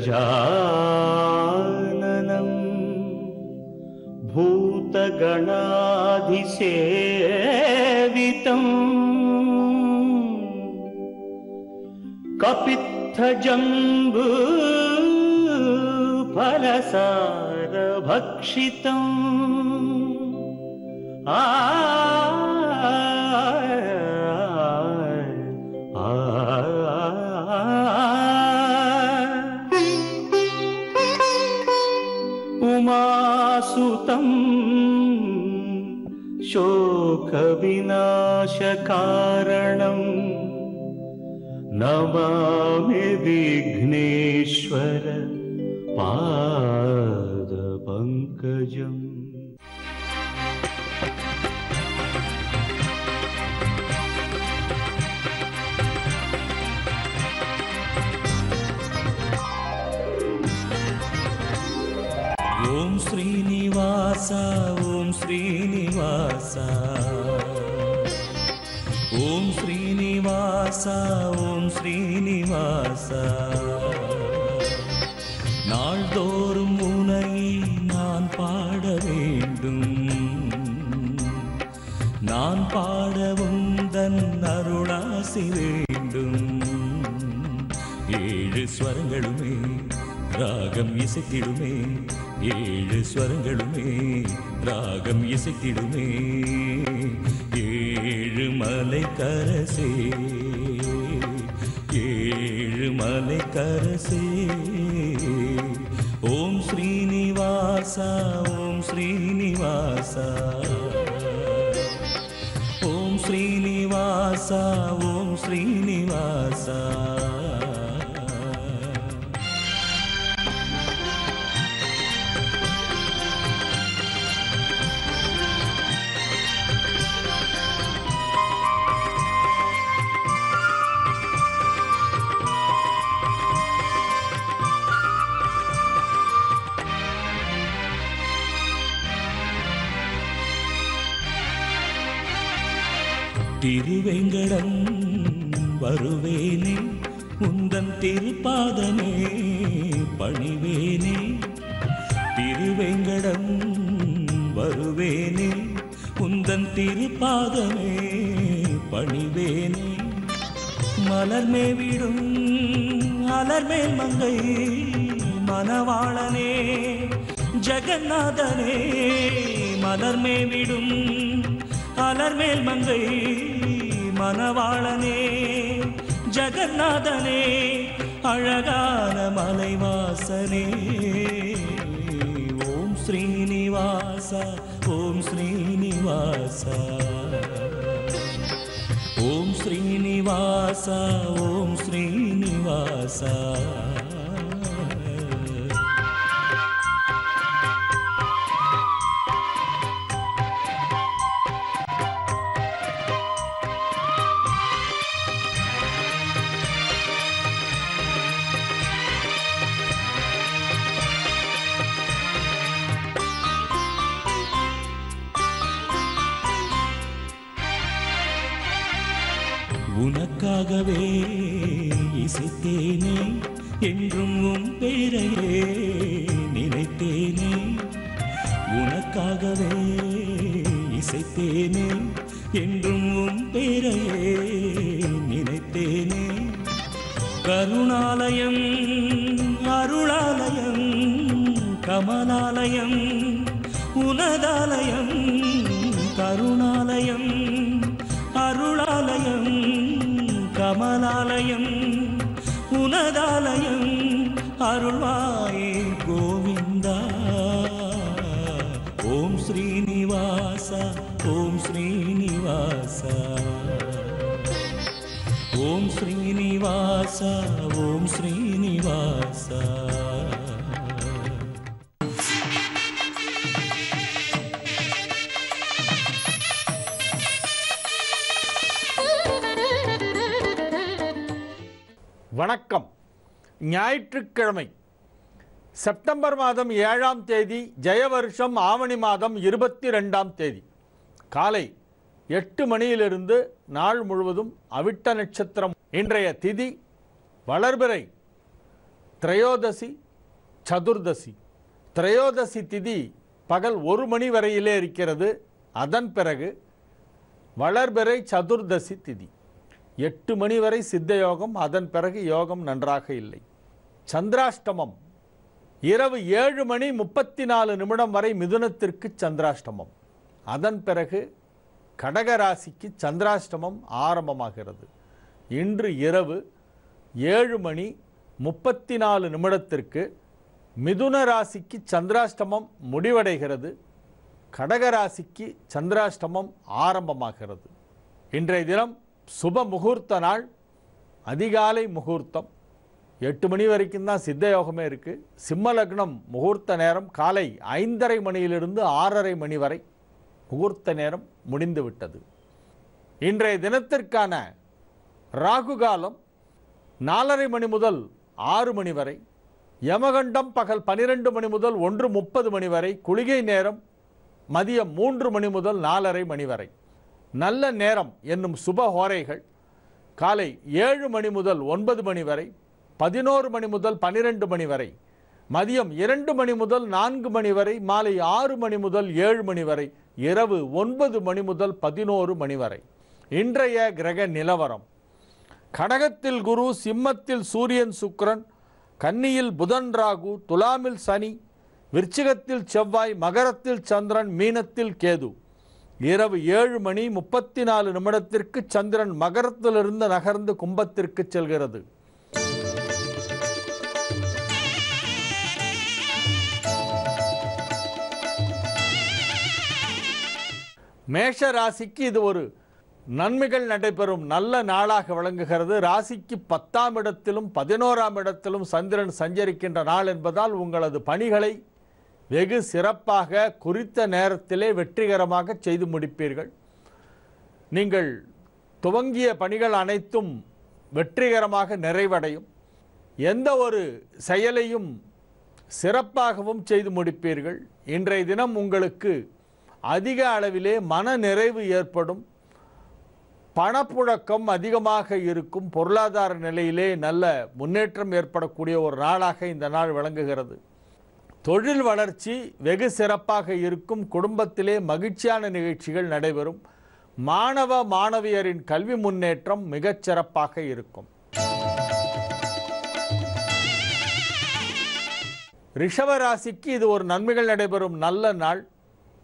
गजाननं भूतगणाधिसेवितं कपित्थजम्बू फलसारभक्षितम् उमासुतं शोकविनाशकारणं नमामि विघ्नेश्वर पादपङ्कजम्। ओम श्रीनिवास ओम श्रीनिवास ओम श्रीनिवास ओम श्रीनिवास நாள்தோறும் உனை நான் பாட வேண்டும் நான் பாட உந்தன் அருளாசி வேண்டும் ஏழு ஸ்வரங்களுமே ராகம் இசைத்திடுமே ஏழு ஸ்வரங்களுமே ராகம் இசைத்திடுமே ஏழு மலை கரசே ஏழு மலை கரசே ஓம் ஸ்ரீனிவாச ஓம் ஸ்ரீனிவாச ஓம் ஸ்ரீனிவாச ஓம் ஸ்ரீனிவாச திருவேங்கடம் வருவேனே உந்தன் திருப்பாதமே பணிவேனே திருவேங்கடம் வருவேனே உந்தன் திருப்பாதமே பணிவேனே மலர்மேவிடும் அலர்மேல் மங்கை மணவாளனே ஜெகநாதனே மலர்மேவிடும் அலர்மேல் மங்கை மணவாளனே ஜெகநாதனே அழகான மலைவாசனே ஓம் ஸ்ரீனிவாச ஓம் ஸ்ரீனிவாச ஓம் ஸ்ரீனிவாச ஓம் ஸ்ரீனிவாச உனக்காகவே இசைத்தேனே என்றும் உன் பேரையே நினைத்தேனே உனக்காகவே இசைத்தேனே என்றும் உன் பேரையே நினைத்தேனே கருணாலயம் அருளாலயம் கமலாலயம் உனதாலயம் கருணாலயம் அருளாலயம் கமலாலயம் உனதாலயம் அருள்வாயே கோவிந்தா ஓம் ஸ்ரீனிவாச ஓம் ஸ்ரீனிவாச ஓம் ஸ்ரீனிவாச ஓம் ஸ்ரீனிவாச வணக்கம். ஞாயிற்றுக்கிழமை செப்டம்பர் மாதம் 7ஆம் தேதி ஜெயவருஷம் ஆவணி மாதம் 22ஆம் தேதி காலை 8 மணியிலிருந்து நாள் முழுவதும் அவிட்ட நட்சத்திரம். இன்றைய திதி வளர்பிறை. திரையோதசி, சதுர்தசி. திரையோதசி திதி பகல் 1 மணி வரையிலே இருக்கிறது. அதன் பிறகு வளர்பிறை சதுர்தசி திதி 8 மணி வரை சித்த யோகம். அதன் பிறகு யோகம் நன்றாக இல்லை. சந்திராஷ்டமம் இரவு 7 மணி 34 நிமிடம் வரை மிதுனத்திற்கு சந்திராஷ்டமம். அதன் பிறகு கடகராசிக்கு சந்திராஷ்டமம் ஆரம்பமாகிறது. இன்று இரவு 7 மணி 34 நிமிடத்திற்கு மிதுன ராசிக்கு சந்திராஷ்டமம் முடிவடைகிறது. கடகராசிக்கு சந்திராஷ்டமம் ஆரம்பமாகிறது. இன்றைய தினம் சுப முகூர்த்த நாள். அதிகாலை முகூர்த்தம் 8 மணி வரைக்கும் தான் சித்த யோகமே இருக்குது. சிம்ம லக்னம் முகூர்த்த நேரம் காலை 5:30 மணியிலிருந்து 6:30 மணி வரை முகூர்த்த நேரம் முடிந்து விட்டது. இன்றைய தினத்திற்கான ராகு காலம் 4:30 மணி முதல் 6 மணி வரை. யமகண்டம் பகல் 12 மணி முதல் 1:30 மணி வரை. குளிகை நேரம் மதியம் 3 மணி முதல் 4:30 மணி வரை. நல்ல நேரம் என்னும் சுப ஹோரைகள் காலை 7 மணி முதல் 9 மணி வரை, 11 மணி முதல் 12 மணி வரை, மதியம் 2 மணி முதல் 4 மணி வரை, மாலை 6 மணி முதல் 7 மணி வரை, இரவு 9 மணி முதல் 11 மணி வரை. இன்றைய கிரக நிலவரம்: கடகத்தில் குரு, சிம்மத்தில் சூரியன் சுக்கிரன், கன்னியில் புதன் ராகு, துலாமில் சனி, விருச்சிகத்தில் செவ்வாய், மகரத்தில் சந்திரன், மீனத்தில் கேது. இரவு 7 மணி 34 நிமிடத்திற்கு சந்திரன் மகரத்திலிருந்து நகர்ந்து கும்பத்திற்கு செல்கிறது. மேஷ ராசிக்கு இது ஒரு நன்மைகள் நடைபெறும் நல்ல நாளாக விளங்குகிறது. ராசிக்கு 10ஆம் இடத்திலும் 11ஆம் இடத்திலும் சந்திரன் சஞ்சரிக்கின்ற நாள் என்பதால் உங்களது பணிகளை வெகு சிறப்பாக குறித்த நேரத்திலே வெற்றிகரமாக செய்து முடிப்பீர்கள். நீங்கள் துவங்கிய பணிகள் அனைத்தும் வெற்றிகரமாக நிறைவடையும். எந்த ஒரு செயலையும் சிறப்பாகவும் செய்து முடிப்பீர்கள். இன்றைய தினம் உங்களுக்கு அதிக அளவிலே மன நிறைவு ஏற்படும். பணப்புழக்கம் அதிகமாக இருக்கும். பொருளாதார நிலையிலே நல்ல முன்னேற்றம் ஏற்படக்கூடிய ஒரு நாளாக இந்த நாள் விளங்குகிறது. தொழில் வளர்ச்சி வெகு சிறப்பாக இருக்கும். குடும்பத்திலே மகிழ்ச்சியான நிகழ்ச்சிகள் நடைபெறும். மாணவ மாணவியரின் கல்வி முன்னேற்றம் மிகச் சிறப்பாக இருக்கும். ரிஷப ராசிக்கு இது ஒரு நன்மைகள் நடைபெறும் நல்ல நாள்.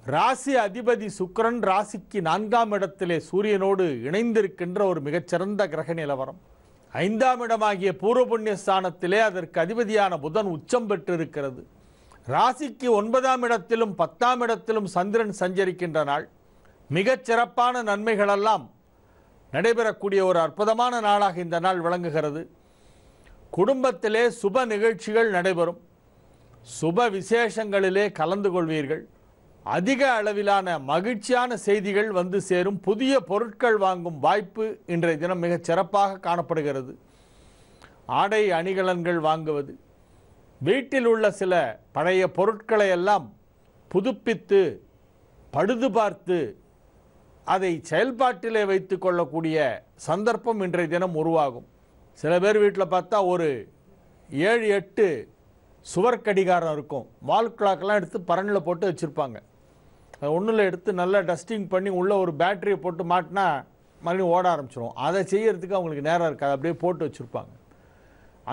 ராசி அதிபதி சுக்கிரன் ராசிக்கு 4ஆம் இடத்திலே சூரியனோடு இணைந்திருக்கின்ற ஒரு மிகச்சிறந்த கிரக நிலவரம். 5ஆம் இடமாகிய பூர்வ புண்ணிய ஸ்தானத்திலே அதற்கு அதிபதியான புதன் உச்சம் பெற்றிருக்கிறது. ராசிக்கு 9ஆம் இடத்திலும் 10ஆம் இடத்திலும் சந்திரன் சஞ்சரிக்கின்ற நாள். மிகச் சிறப்பான நன்மைகளெல்லாம் நடைபெறக்கூடிய ஒரு அற்புதமான நாளாக இந்த நாள் விளங்குகிறது. குடும்பத்திலே சுப நிகழ்ச்சிகள் நடைபெறும். சுப விசேஷங்களிலே கலந்து கொள்வீர்கள். அதிக அளவிலான மகிழ்ச்சியான செய்திகள் வந்து சேரும். புதிய பொருட்கள் வாங்கும் வாய்ப்பு இன்றைய தினம் மிகச் சிறப்பாக காணப்படுகிறது. ஆடை அணிகலன்கள் வாங்குவது, வீட்டில் உள்ள சில பழைய பொருட்களை எல்லாம் புதுப்பித்து பழுது பார்த்து அதை செயல்பாட்டிலே வைத்து கொள்ளக்கூடிய சந்தர்ப்பம் இன்றைய தினம் உருவாகும். சில பேர் வீட்டில் பார்த்தா ஒரு 7-8 சுவர் கடிகாரம் இருக்கும். வால் கிளாக்கெல்லாம் எடுத்து பரனில் போட்டு வச்சுருப்பாங்க. அது ஒன்றில் எடுத்து நல்லா டஸ்டிங் பண்ணி உள்ளே ஒரு பேட்டரியை போட்டு மாட்டினா மறுபடியும் ஓட ஆரம்பிச்சிடும். அதை செய்யறதுக்கு அவங்களுக்கு நேரம் இருக்காது. அப்படியே போட்டு வச்சுருப்பாங்க.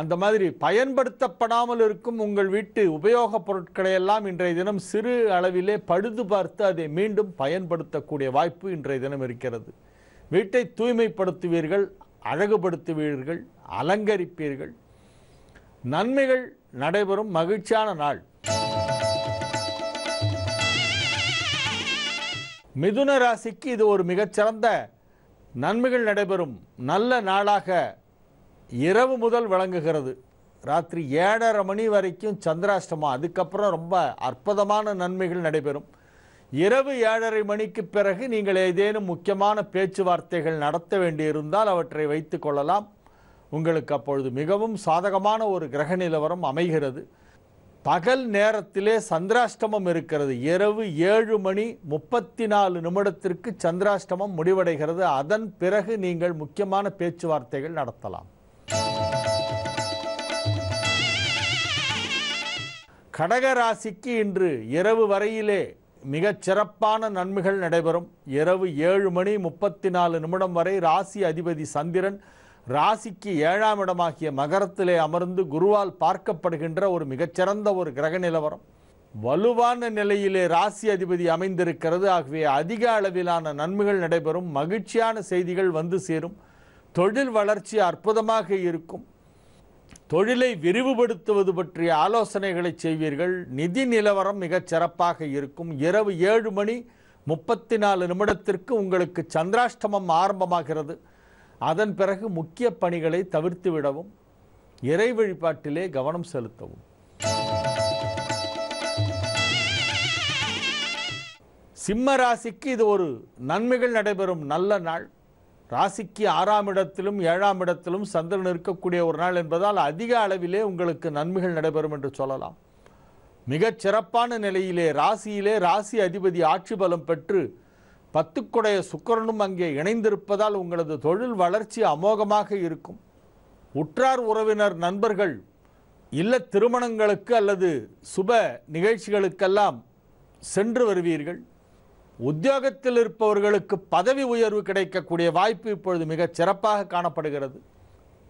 அந்த மாதிரி பயன்படுத்தப்படாமல் இருக்கும் உங்கள் வீட்டு உபயோகப் பொருட்களை எல்லாம் இன்றைய தினம் சிறு அளவிலே பழுது பார்த்து அதை மீண்டும் பயன்படுத்தக்கூடிய வாய்ப்பு இன்றைய தினம் இருக்கிறது. வீட்டை தூய்மைப்படுத்துவீர்கள், அழகுபடுத்துவீர்கள், அலங்கரிப்பீர்கள். நன்மைகள் நடைபெறும் மகிழ்ச்சியான நாள். மிதுன ராசிக்கு இது ஒரு மிகச்சிறந்த நன்மைகள் நடைபெறும் நல்ல நாளாக இரவு முதல் விளங்குகிறது. ராத்திரி 7:30 மணி வரைக்கும் சந்திராஷ்டமம். அதுக்கப்புறம் ரொம்ப அற்புதமான நன்மைகள் நடைபெறும். இரவு 7:30 மணிக்கு பிறகு நீங்கள் ஏதேனும் முக்கியமான பேச்சுவார்த்தைகள் நடத்த வேண்டியிருந்தால் அவற்றை வைத்து கொள்ளலாம். உங்களுக்கு அப்பொழுது மிகவும் சாதகமான ஒரு கிரக நிலவரம் அமைகிறது. பகல் நேரத்திலே சந்திராஷ்டமம் இருக்கிறது. இரவு 7 மணி 34 நிமிடத்திற்கு சந்திராஷ்டமம் முடிவடைகிறது. அதன் பிறகு நீங்கள் முக்கியமான பேச்சுவார்த்தைகள் நடத்தலாம். கடக ராசிக்கு இன்று இரவு வரையிலே மிகச் சிறப்பான நன்மைகள் நடைபெறும். இரவு 7:34 வரை ராசி அதிபதி சந்திரன் ராசிக்கு 7ஆம் இடமாகிய மகரத்திலே அமர்ந்து குருவால் பார்க்கப்படுகின்ற ஒரு மிகச்சிறந்த ஒரு கிரக நிலவரம். வலுவான நிலையிலே ராசி அதிபதி அமைந்திருக்கிறது. ஆகவே அதிக அளவிலான நன்மைகள் நடைபெறும். மகிழ்ச்சியான செய்திகள் வந்து சேரும். தொழில் வளர்ச்சி அற்புதமாக இருக்கும். தொழிலை விரிவுபடுத்துவது பற்றிய ஆலோசனைகளை செய்வீர்கள். நிதி நிலவரம் மிகச் சிறப்பாக இருக்கும். இரவு 7:34 உங்களுக்கு சந்திராஷ்டமம் ஆரம்பமாகிறது. அதன் பிறகு முக்கிய பணிகளை தவிர்த்து விடவும், இறை வழிபாட்டிலே கவனம் செலுத்தவும். சிம்ம ராசிக்கு இது ஒரு நன்மைகள் நடைபெறும் நல்ல நாள். ராசிக்கு 6ஆம் இடத்திலும் 7ஆம் இடத்திலும் சந்திரன் இருக்கக்கூடிய ஒரு நாள் என்பதால் அதிக அளவிலே உங்களுக்கு நன்மைகள் நடைபெறும் என்று சொல்லலாம். மிகச் சிறப்பான நிலையிலே ராசியிலே ராசி அதிபதி ஆட்சி பலம் பெற்று 10 சுக்கிரனும் அங்கே இணைந்திருப்பதால் உங்களது தொழில் வளர்ச்சி அமோகமாக இருக்கும். உற்றார் உறவினர் நண்பர்கள் இல்ல திருமணங்களுக்கு அல்லது சுப நிகழ்ச்சிகளுக்கெல்லாம் சென்று வருவீர்கள். உத்தியோகத்தில் இருப்பவர்களுக்கு பதவி உயர்வு கிடைக்கக்கூடிய வாய்ப்பு இப்பொழுது மிகச் சிறப்பாக காணப்படுகிறது.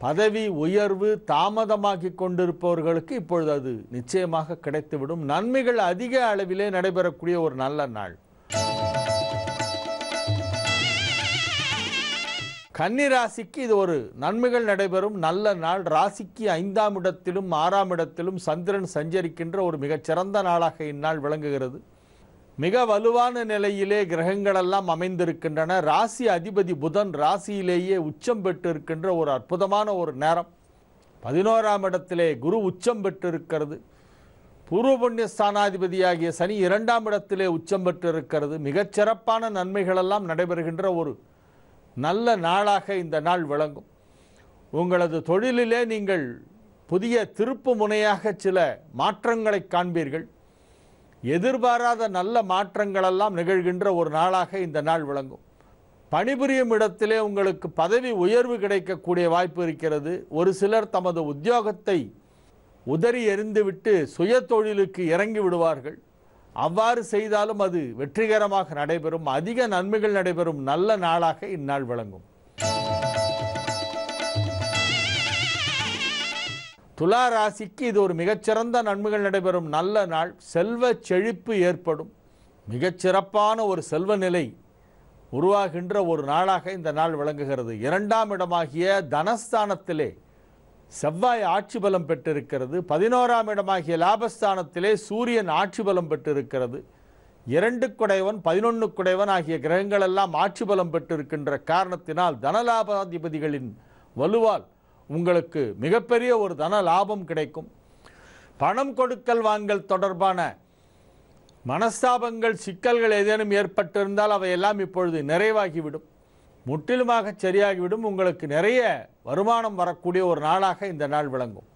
பதவி உயர்வு தாமதமாகி கொண்டிருப்பவர்களுக்கு இப்பொழுது அது நிச்சயமாக கிடைத்துவிடும். நன்மைகள் அதிக அளவிலே நடைபெறக்கூடிய ஒரு நல்ல நாள். கன்னி ராசிக்கு இது ஒரு நன்மைகள் நடைபெறும் நல்ல நாள். ராசிக்கு 5ஆம் இடத்திலும் 6ஆம் இடத்திலும் சந்திரன் சஞ்சரிக்கின்ற ஒரு மிகச்சிறந்த நாளாக இந்நாள் விளங்குகிறது. மிக வலுவான நிலையிலே கிரகங்களெல்லாம் அமைந்திருக்கின்றன. ராசி அதிபதி புதன் ராசியிலேயே உச்சம் பெற்று இருக்கின்ற ஒரு அற்புதமான ஒரு நேரம். 11ஆம் இடத்திலே குரு உச்சம் பெற்றிருக்கிறது. பூர்வ புண்ணிய ஸ்தானாதிபதியாகிய சனி 2ஆம் இடத்திலே உச்சம் பெற்றிருக்கிறது. மிகச்சிறப்பான நன்மைகளெல்லாம் நடைபெறுகின்ற ஒரு நல்ல நாளாக இந்த நாள் விளங்கும். உங்களது தொழிலிலே நீங்கள் புதிய திருப்பு முனையாக சில மாற்றங்களை காண்பீர்கள். எதிர்பாராத நல்ல மாற்றங்களெல்லாம் நிகழ்கின்ற ஒரு நாளாக இந்த நாள் விளங்கும். பணிபுரியும் இடத்திலே உங்களுக்கு பதவி உயர்வு கிடைக்கக்கூடிய வாய்ப்பு இருக்கிறது. ஒரு சிலர் தமது உத்தியோகத்தை உதறி எறிந்துவிட்டு சுய தொழிலுக்கு இறங்கி விடுவார்கள். அவ்வாறு செய்தாலும் அது வெற்றிகரமாக நடைபெறும். அதிக நன்மைகள் நடைபெறும் நல்ல நாளாக இந்நாள் விளங்கும். துலா ராசிக்கு இது ஒரு மிகச்சிறந்த நன்மைகள் நடைபெறும் நல்ல நாள். செல்வ செழிப்பு ஏற்படும். மிகச்சிறப்பான ஒரு செல்வ நிலை உருவாகின்ற ஒரு நாளாக இந்த நாள் விளங்குகிறது. 2ஆம் இடமாகிய தனஸ்தானத்திலே செவ்வாய் ஆட்சி பலம் பெற்றிருக்கிறது. 11ஆம் இடமாகிய லாபஸ்தானத்திலே சூரியன் ஆட்சி பலம் பெற்றிருக்கிறது. 2 குடைவன் 11 குடைவன் ஆகிய கிரகங்கள் எல்லாம் ஆட்சி பலம் பெற்றிருக்கின்ற காரணத்தினால் தனலாபாதிபதிகளின் வலுவால் உங்களுக்கு மிகப்பெரிய ஒரு தன லாபம் கிடைக்கும். பணம் கொடுக்கல் வாங்கல் தொடர்பான மனஸ்தாபங்கள் சிக்கல்கள் ஏதேனும் ஏற்பட்டிருந்தால் அவையெல்லாம் இப்பொழுது நிறைவாகிவிடும். முற்றிலுமாக சரியாகிவிடும். உங்களுக்கு நிறைய வருமானம் வரக்கூடிய ஒரு நாளாக இந்த நாள் விளங்கும்.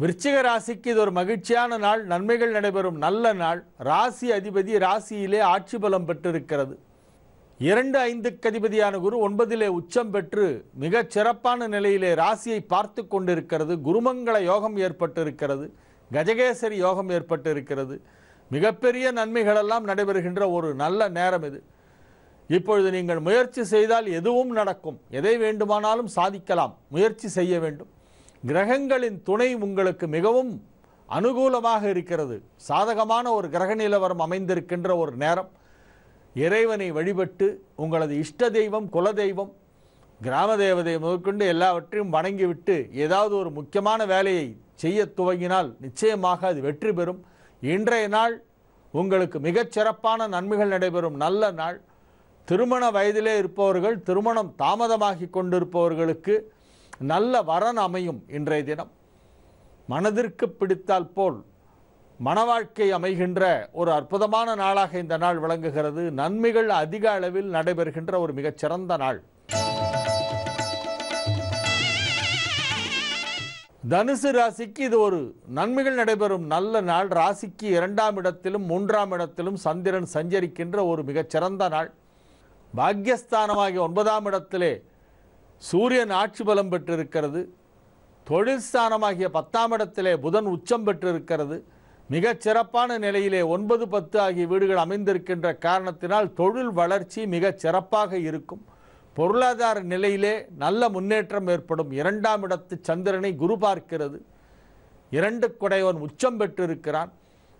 விருச்சிக ராசிக்கு இது ஒரு மகிழ்ச்சியான நாள். நன்மைகள் நடைபெறும் நல்ல நாள். ராசி அதிபதி ராசியிலே ஆட்சி பலம் பெற்றிருக்கிறது. 2-5க்கு அதிபதியான குரு 9லே உச்சம் பெற்று மிகச் சிறப்பான நிலையிலே ராசியை பார்த்து கொண்டிருக்கிறது. குருமங்கள யோகம் ஏற்பட்டிருக்கிறது. கஜகேசரி யோகம் ஏற்பட்டிருக்கிறது. மிகப்பெரிய நன்மைகளெல்லாம் நடைபெறுகின்ற ஒரு நல்ல நேரம் இது. இப்பொழுது நீங்கள் முயற்சி செய்தால் எதுவும் நடக்கும். எதை வேண்டுமானாலும் சாதிக்கலாம். முயற்சி செய்ய வேண்டும். கிரகங்களின் துணை உங்களுக்கு மிகவும் அனுகூலமாக இருக்கிறது. சாதகமான ஒரு கிரக நிலவரம் அமைந்திருக்கின்ற ஒரு நேரம். இறைவனை வழிபட்டு உங்களது இஷ்ட தெய்வம் குலதெய்வம் கிராம தேவதை முதற்கொண்டு எல்லாவற்றையும் வணங்கிவிட்டு ஏதாவது ஒரு முக்கியமான வேலையை செய்ய துவங்கினால் நிச்சயமாக அது வெற்றி பெறும். இன்றைய நாள் உங்களுக்கு மிகச் சிறப்பான நன்மைகள் நடைபெறும் நல்ல நாள். திருமண வயதிலே இருப்பவர்கள், திருமணம் தாமதமாகி கொண்டிருப்பவர்களுக்கு நல்ல வரன் அமையும். இன்றைய தினம் மனதிற்கு பிடித்தால் போல் மனவாழ்க்கை அமைகின்ற ஒரு அற்புதமான நாளாக இந்த நாள் விளங்குகிறது. நன்மைகள் அதிக அளவில் நடைபெறுகின்ற ஒரு மிகச்சிறந்த நாள். தனுசு ராசிக்கு இது ஒரு நன்மைகள் நடைபெறும் நல்ல நாள். ராசிக்கு 2ஆம் இடத்திலும் 3ஆம் இடத்திலும் சந்திரன் சஞ்சரிக்கின்ற ஒரு மிகச்சிறந்த நாள். பாக்யஸ்தானமாகிய 9ஆம் இடத்திலே சூரியன் ஆட்சி பலம் பெற்றிருக்கிறது. தொழில் ஸ்தானமாகிய 10ஆம் இடத்திலே புதன் உச்சம் பெற்றிருக்கிறது. மிகச் சிறப்பான நிலையிலே 9, 10 ஆகிய வீடுகள் அமைந்திருக்கின்ற காரணத்தினால் தொழில் வளர்ச்சி மிகச் சிறப்பாக இருக்கும். பொருளாதார நிலையிலே நல்ல முன்னேற்றம் ஏற்படும். 2ஆம் இடத்து சந்திரனை குரு பார்க்கிறது. 2 குடையவன் உச்சம் பெற்றிருக்கிறான்.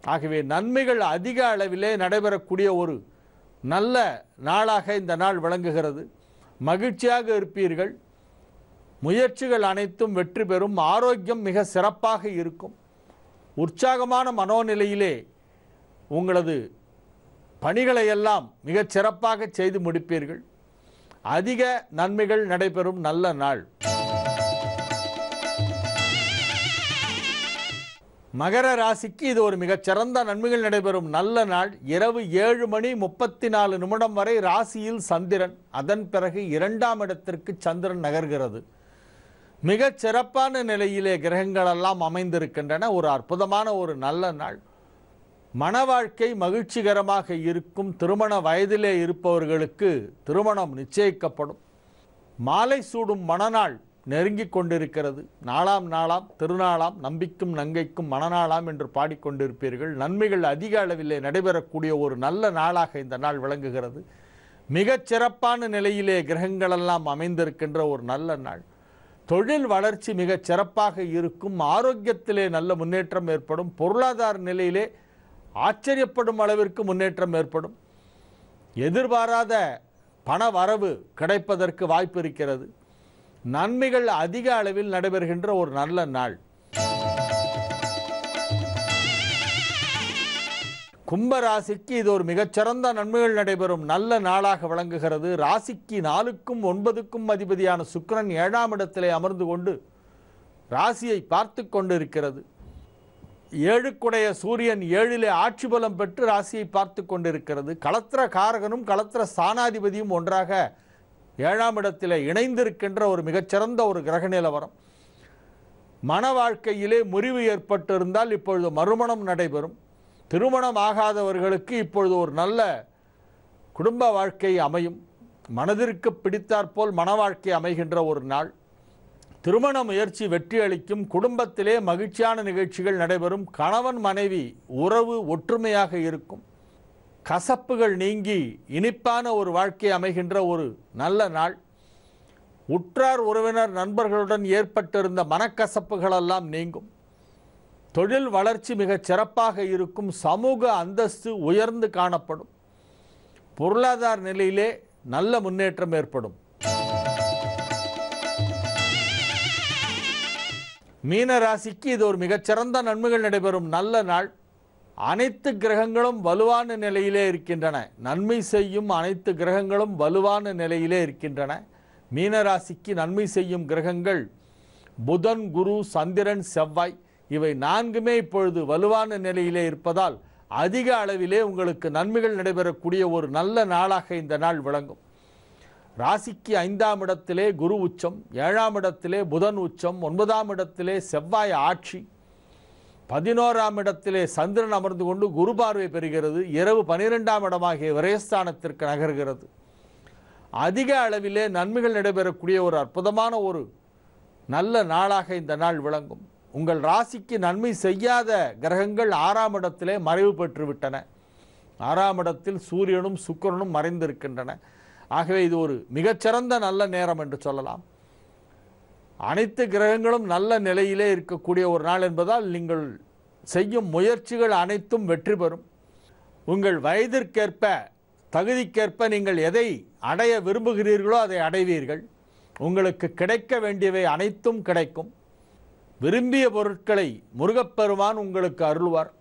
ஆகவே நன்மைகள் அதிக அளவிலே நடைபெறக்கூடிய ஒரு நல்ல நாளாக இந்த நாள் விளங்குகிறது. மகிழ்ச்சியாக இருப்பீர்கள். முயற்சிகள் அனைத்தும் வெற்றி பெறும். ஆரோக்கியம் மிக சிறப்பாக இருக்கும். உற்சாகமான மனோநிலையிலே உங்களது பணிகளை எல்லாம் மிகச் சிறப்பாக செய்து முடிப்பீர்கள். அதிக நன்மைகள் நடைபெறும் நல்ல நாள். மகர ராசிக்கு இது ஒரு மிகச்சிறந்த நன்மைகள் நடைபெறும் நல்ல நாள். இரவு 7:34 வரை ராசியில் சந்திரன், அதன் பிறகு 2ஆம் இடத்திற்கு சந்திரன் நகர்கிறது. மிகச் சிறப்பான நிலையிலே கிரகங்களெல்லாம் அமைந்திருக்கின்றன. ஒரு அற்புதமான ஒரு நல்ல நாள். மன வாழ்க்கை மகிழ்ச்சிகரமாக இருக்கும். திருமண வயதிலே இருப்பவர்களுக்கு திருமணம் நிச்சயிக்கப்படும். மாலை சூடும் மணநாள் நெருங்கி கொண்டிருக்கிறது. நாளாம் திருநாளாம் நம்பிக்கும் நங்கைக்கும் மணநாளாம் என்று பாடிக்கொண்டிருப்பீர்கள். நன்மைகள் அதிக அளவிலே நடைபெறக்கூடிய ஒரு நல்ல நாளாக இந்த நாள் விளங்குகிறது. மிகச் சிறப்பான நிலையிலே கிரகங்களெல்லாம் அமைந்திருக்கின்ற ஒரு நல்ல நாள். தொழில் வளர்ச்சி மிகச் சிறப்பாக இருக்கும். ஆரோக்கியத்திலே நல்ல முன்னேற்றம் ஏற்படும். பொருளாதார நிலையிலே ஆச்சரியப்படும் அளவிற்கு முன்னேற்றம் ஏற்படும். எதிர்பாராத பண வரவு கிடைப்பதற்கு வாய்ப்பு இருக்கிறது. நன்மைகள் அதிக அளவில் நடைபெறுகின்ற ஒரு நல்ல நாள். கும்ப ராசிக்கு இது ஒரு மிகச்சிறந்த நன்மைகள் நடைபெறும் நல்ல நாளாக விளங்குகிறது. ராசிக்கு 4க்கும் 9க்கும் அதிபதியான சுக்கிரன் 7ஆம் இடத்திலே அமர்ந்து கொண்டு ராசியை பார்த்து கொண்டு இருக்கிறது. 7 சூரியன் 7லே ஆட்சி பலம் பெற்று ராசியை பார்த்து கொண்டிருக்கிறது. களத்திர காரகனும் களத்திர ஸ்தானாதிபதியும் ஒன்றாக 7ஆம் இடத்திலே இணைந்திருக்கின்ற ஒரு மிகச்சிறந்த ஒரு கிரக நிலவரம். மன வாழ்க்கையிலே முறிவு ஏற்பட்டிருந்தால் இப்பொழுது மறுமணம் நடைபெறும். திருமணம் ஆகாதவர்களுக்கு இப்பொழுது ஒரு நல்ல குடும்ப வாழ்க்கை அமையும். மனதிற்கு பிடித்தாற்போல் மன வாழ்க்கை அமைகின்ற ஒரு நாள். திருமண முயற்சி வெற்றி அளிக்கும். குடும்பத்திலே மகிழ்ச்சியான நிகழ்ச்சிகள் நடைபெறும். கணவன் மனைவி உறவு ஒற்றுமையாக இருக்கும். கசப்புகள் நீங்கி இனிப்பான ஒரு வாழ்க்கை அமைகின்ற ஒரு நல்ல நாள். உற்றார் உறவினர் நண்பர்களுடன் ஏற்பட்டிருந்த மனக்கசப்புகளெல்லாம் நீங்கும். தொழில் வளர்ச்சி மிகச் சிறப்பாக இருக்கும். சமூக அந்தஸ்து உயர்ந்து காணப்படும். பொருளாதார நிலையிலே நல்ல முன்னேற்றம் ஏற்படும். மீன ராசிக்கு இது ஒரு மிகச்சிறந்த நன்மைகள் நடைபெறும் நல்ல நாள். அனைத்து கிரகங்களும் வலுவான நிலையிலே இருக்கின்றன. நன்மை செய்யும் அனைத்து கிரகங்களும் வலுவான நிலையிலே இருக்கின்றன. மீனராசிக்கு நன்மை செய்யும் கிரகங்கள் புதன், குரு, சந்திரன், செவ்வாய் இவை 4மே இப்பொழுது வலுவான நிலையிலே இருப்பதால் அதிக அளவிலே உங்களுக்கு நன்மைகள் நடைபெறக்கூடிய ஒரு நல்ல நாளாக இந்த நாள் விளங்கும். ராசிக்கு 5ஆம் இடத்திலே குரு உச்சம், 7ஆம் இடத்திலே புதன் உச்சம், 9ஆம் இடத்திலே செவ்வாய் ஆட்சி, 11ஆம் இடத்திலே சந்திரன் அமர்ந்து கொண்டு குரு பார்வை பெறுகிறது. இரவு 12ஆம் இடமாகிய விரயஸ்தானத்திற்கு நகர்கிறது. அதிக அளவிலே நன்மைகள் நடைபெறக்கூடிய ஒரு அற்புதமான ஒரு நல்ல நாளாக இந்த நாள் விளங்கும். உங்கள் ராசிக்கு நன்மை செய்யாத கிரகங்கள் 6ஆம் இடத்திலே மறைவு பெற்றுவிட்டன. 6ஆம் இடத்தில் சூரியனும் சுக்கிரனும் மறைந்திருக்கின்றன. ஆகவே இது ஒரு மிகச்சிறந்த நல்ல நேரம் என்று சொல்லலாம். அனைத்து கிரகங்களும் நல்ல நிலையிலே இருக்கக்கூடிய ஒரு நாள் என்பதால் நீங்கள் செய்யும் முயற்சிகள் அனைத்தும் வெற்றி பெறும். உங்கள் வயதிற்கேற்ப தகுதிக்கேற்ப நீங்கள் எதை அடைய விரும்புகிறீர்களோ அதை அடைவீர்கள். உங்களுக்கு கிடைக்க வேண்டியவை அனைத்தும் கிடைக்கும். விரும்பிய பொருட்களை முருகப்பெருமான் உங்களுக்கு அருள்வார்.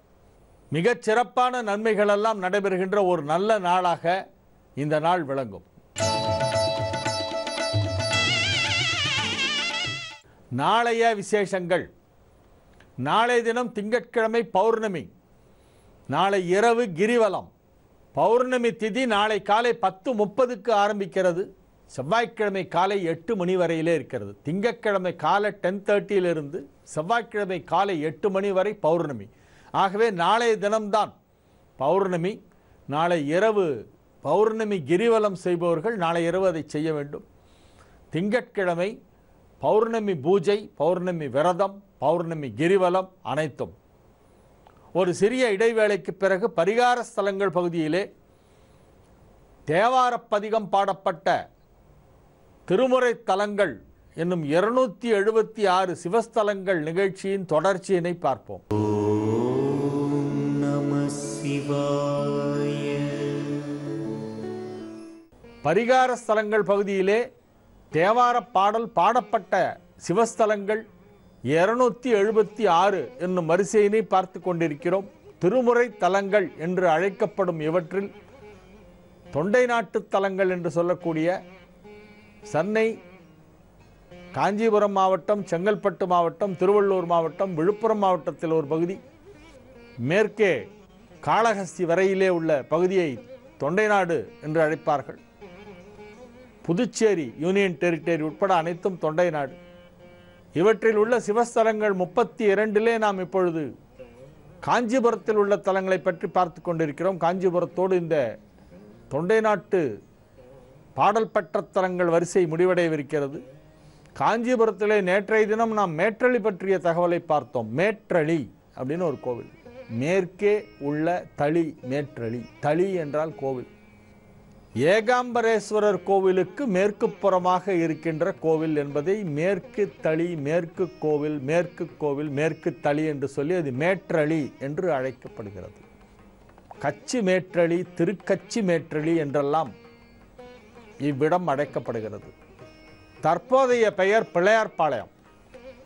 மிகச் சிறப்பான நன்மைகளெல்லாம் நடைபெறுகின்ற ஒரு நல்ல நாளாக இந்த நாள் விளங்கும். நாளைய விசேஷங்கள். நாளைய தினம் திங்கட்கிழமை பௌர்ணமி. நாளை இரவு கிரிவலம். பௌர்ணமி திதி நாளை காலை 10:30க்கு ஆரம்பிக்கிறது. செவ்வாய்க்கிழமை காலை 8 மணி வரையிலே இருக்கிறது. திங்கட்கிழமை காலை 10:30 செவ்வாய்க்கிழமை காலை 8 மணி வரை பௌர்ணமி. ஆகவே நாளைய தினம்தான் பௌர்ணமி. நாளை இரவு பௌர்ணமி கிரிவலம் செய்பவர்கள் நாளை இரவு அதை செய்ய வேண்டும். திங்கட்கிழமை பௌர்ணமி பூஜை, பௌர்ணமி விரதம், பௌர்ணமி கிரிவலம் அனைத்தும். ஒரு சிறிய இடைவேளைக்கு பிறகு பரிகார ஸ்தலங்கள் பகுதியிலே தேவார பதிகம் பாடப்பட்ட திருமுறை தலங்கள் என்னும் 276 சிவஸ்தலங்கள் நிகழ்ச்சியின் தொடர்ச்சியினை பார்ப்போம். பரிகார ஸ்தலங்கள் பகுதியிலே தேவார பாடல் பாடப்பட்ட சிவஸ்தலங்கள் 276 என்னும் வரிசையினை பார்த்து கொண்டிருக்கிறோம். திருமுறை தலங்கள் என்று அழைக்கப்படும் இவற்றில் தொண்டை நாட்டு தலங்கள் என்று சொல்லக்கூடிய சென்னை, காஞ்சிபுரம் மாவட்டம், செங்கல்பட்டு மாவட்டம், திருவள்ளூர் மாவட்டம், விழுப்புரம் மாவட்டத்தில் ஒரு பகுதி, மேற்கே காளஹஸ்தி வரையிலே உள்ள பகுதியை தொண்டை நாடு என்று அழைப்பார்கள். புதுச்சேரி யூனியன் டெரிட்டரி உட்பட அனைத்தும் தொண்டை நாடு. இவற்றில் உள்ள சிவஸ்தலங்கள் 32 நாம் இப்பொழுது காஞ்சிபுரத்தில் உள்ள தலங்களை பற்றி பார்த்து கொண்டிருக்கிறோம். காஞ்சிபுரத்தோடு இந்த தொண்டை நாட்டு பாடல் பெற்ற தலங்கள் வரிசை முடிவடையவிருக்கிறது. காஞ்சிபுரத்திலே நேற்றைய தினம் நாம் மேற்றளி பற்றிய தகவலை பார்த்தோம். மேற்றளி அப்படின்னு ஒரு கோவில், மேற்கே உள்ள தளி, மேற்றளி, தளி என்றால் கோவில். ஏகாம்பரேஸ்வரர் கோவிலுக்கு மேற்கு புறமாக இருக்கின்ற கோவில் என்பதை மேற்கு தளி, மேற்கு கோவில், மேற்கு கோவில், மேற்கு தளி என்று சொல்லி அது மேற்றளி என்று அழைக்கப்படுகிறது. கச்சி மேற்றளி, திருக்கச்சி மேற்றளி என்றெல்லாம் இவ்விடம் அழைக்கப்படுகிறது. தற்போதைய பெயர் பிள்ளையார்பாளையம்.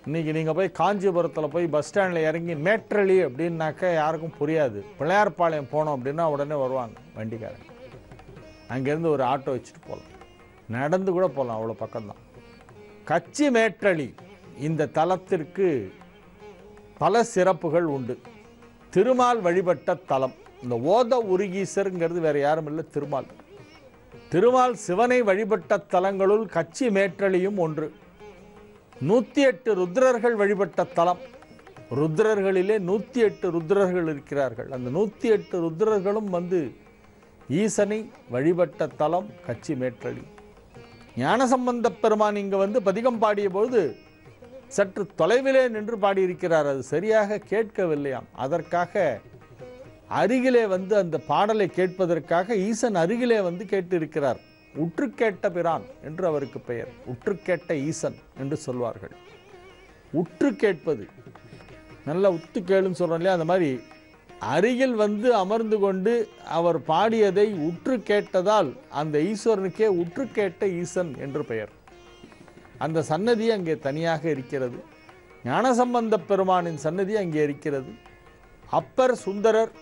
இன்னைக்கு நீங்கள் போய் காஞ்சிபுரத்தில் போய் பஸ் ஸ்டாண்டில் இறங்கி மேற்றளி அப்படின்னாக்க யாருக்கும் புரியாது. பிள்ளையார்பாளையம் போனோம் அப்படின்னா உடனே வருவாங்க வண்டிக்காரங்க. அங்கேருந்து ஒரு ஆட்டோ வச்சுட்டு போகலாம், நடந்து கூட போகலாம், அவ்வளோ பக்கம்தான். கச்சி மேற்றளி இந்த தலத்திற்கு பல சிறப்புகள் உண்டு. திருமால் வழிபட்ட தலம். இந்த ஓத உருகீசருங்கிறது வேற யாரும் இல்லை, திருமால். திருமால் சிவனை வழிபட்ட தலங்களுள் கச்சி மேற்றளியும் ஒன்று. 108 ருத்ரர்கள் வழிபட்ட தலம். ருத்ரர்களிலே 108 ருத்ரர்கள் இருக்கிறார்கள். அந்த 108 ருத்ரர்களும் வந்து ஈசனை வழிபட்ட தலம் கச்சி மேற்றளி. ஞானசம்பந்த பெருமான் இங்கு வந்து பதிகம் பாடிய பொழுது சற்று தொலைவிலே நின்று பாடியிருக்கிறார். அது சரியாக கேட்கவில்லையாம். அதற்காக அருகிலே வந்து அந்த பாடலை கேட்பதற்காக ஈசன் அருகிலே வந்து கேட்டிருக்கிறார். உற்று கேட்ட பிரான் என்று அவருக்கு பெயர். உற்று கேட்ட ஈசன் என்று சொல்வார்கள். உற்று கேட்பது, நல்ல உத்து கேளுன்னு சொல்றோம் இல்லையா, அந்த மாதிரி அருகில் வந்து அமர்ந்து கொண்டு அவர் பாடியதை உற்று கேட்டதால் அந்த ஈஸ்வரனுக்கே உற்று கேட்ட ஈசன் என்று பெயர். அந்த சன்னதி அங்கே தனியாக இருக்கிறது. ஞானசம்பந்த பெருமானின் சன்னதி அங்கே இருக்கிறது. அப்பர், சுந்தரர்,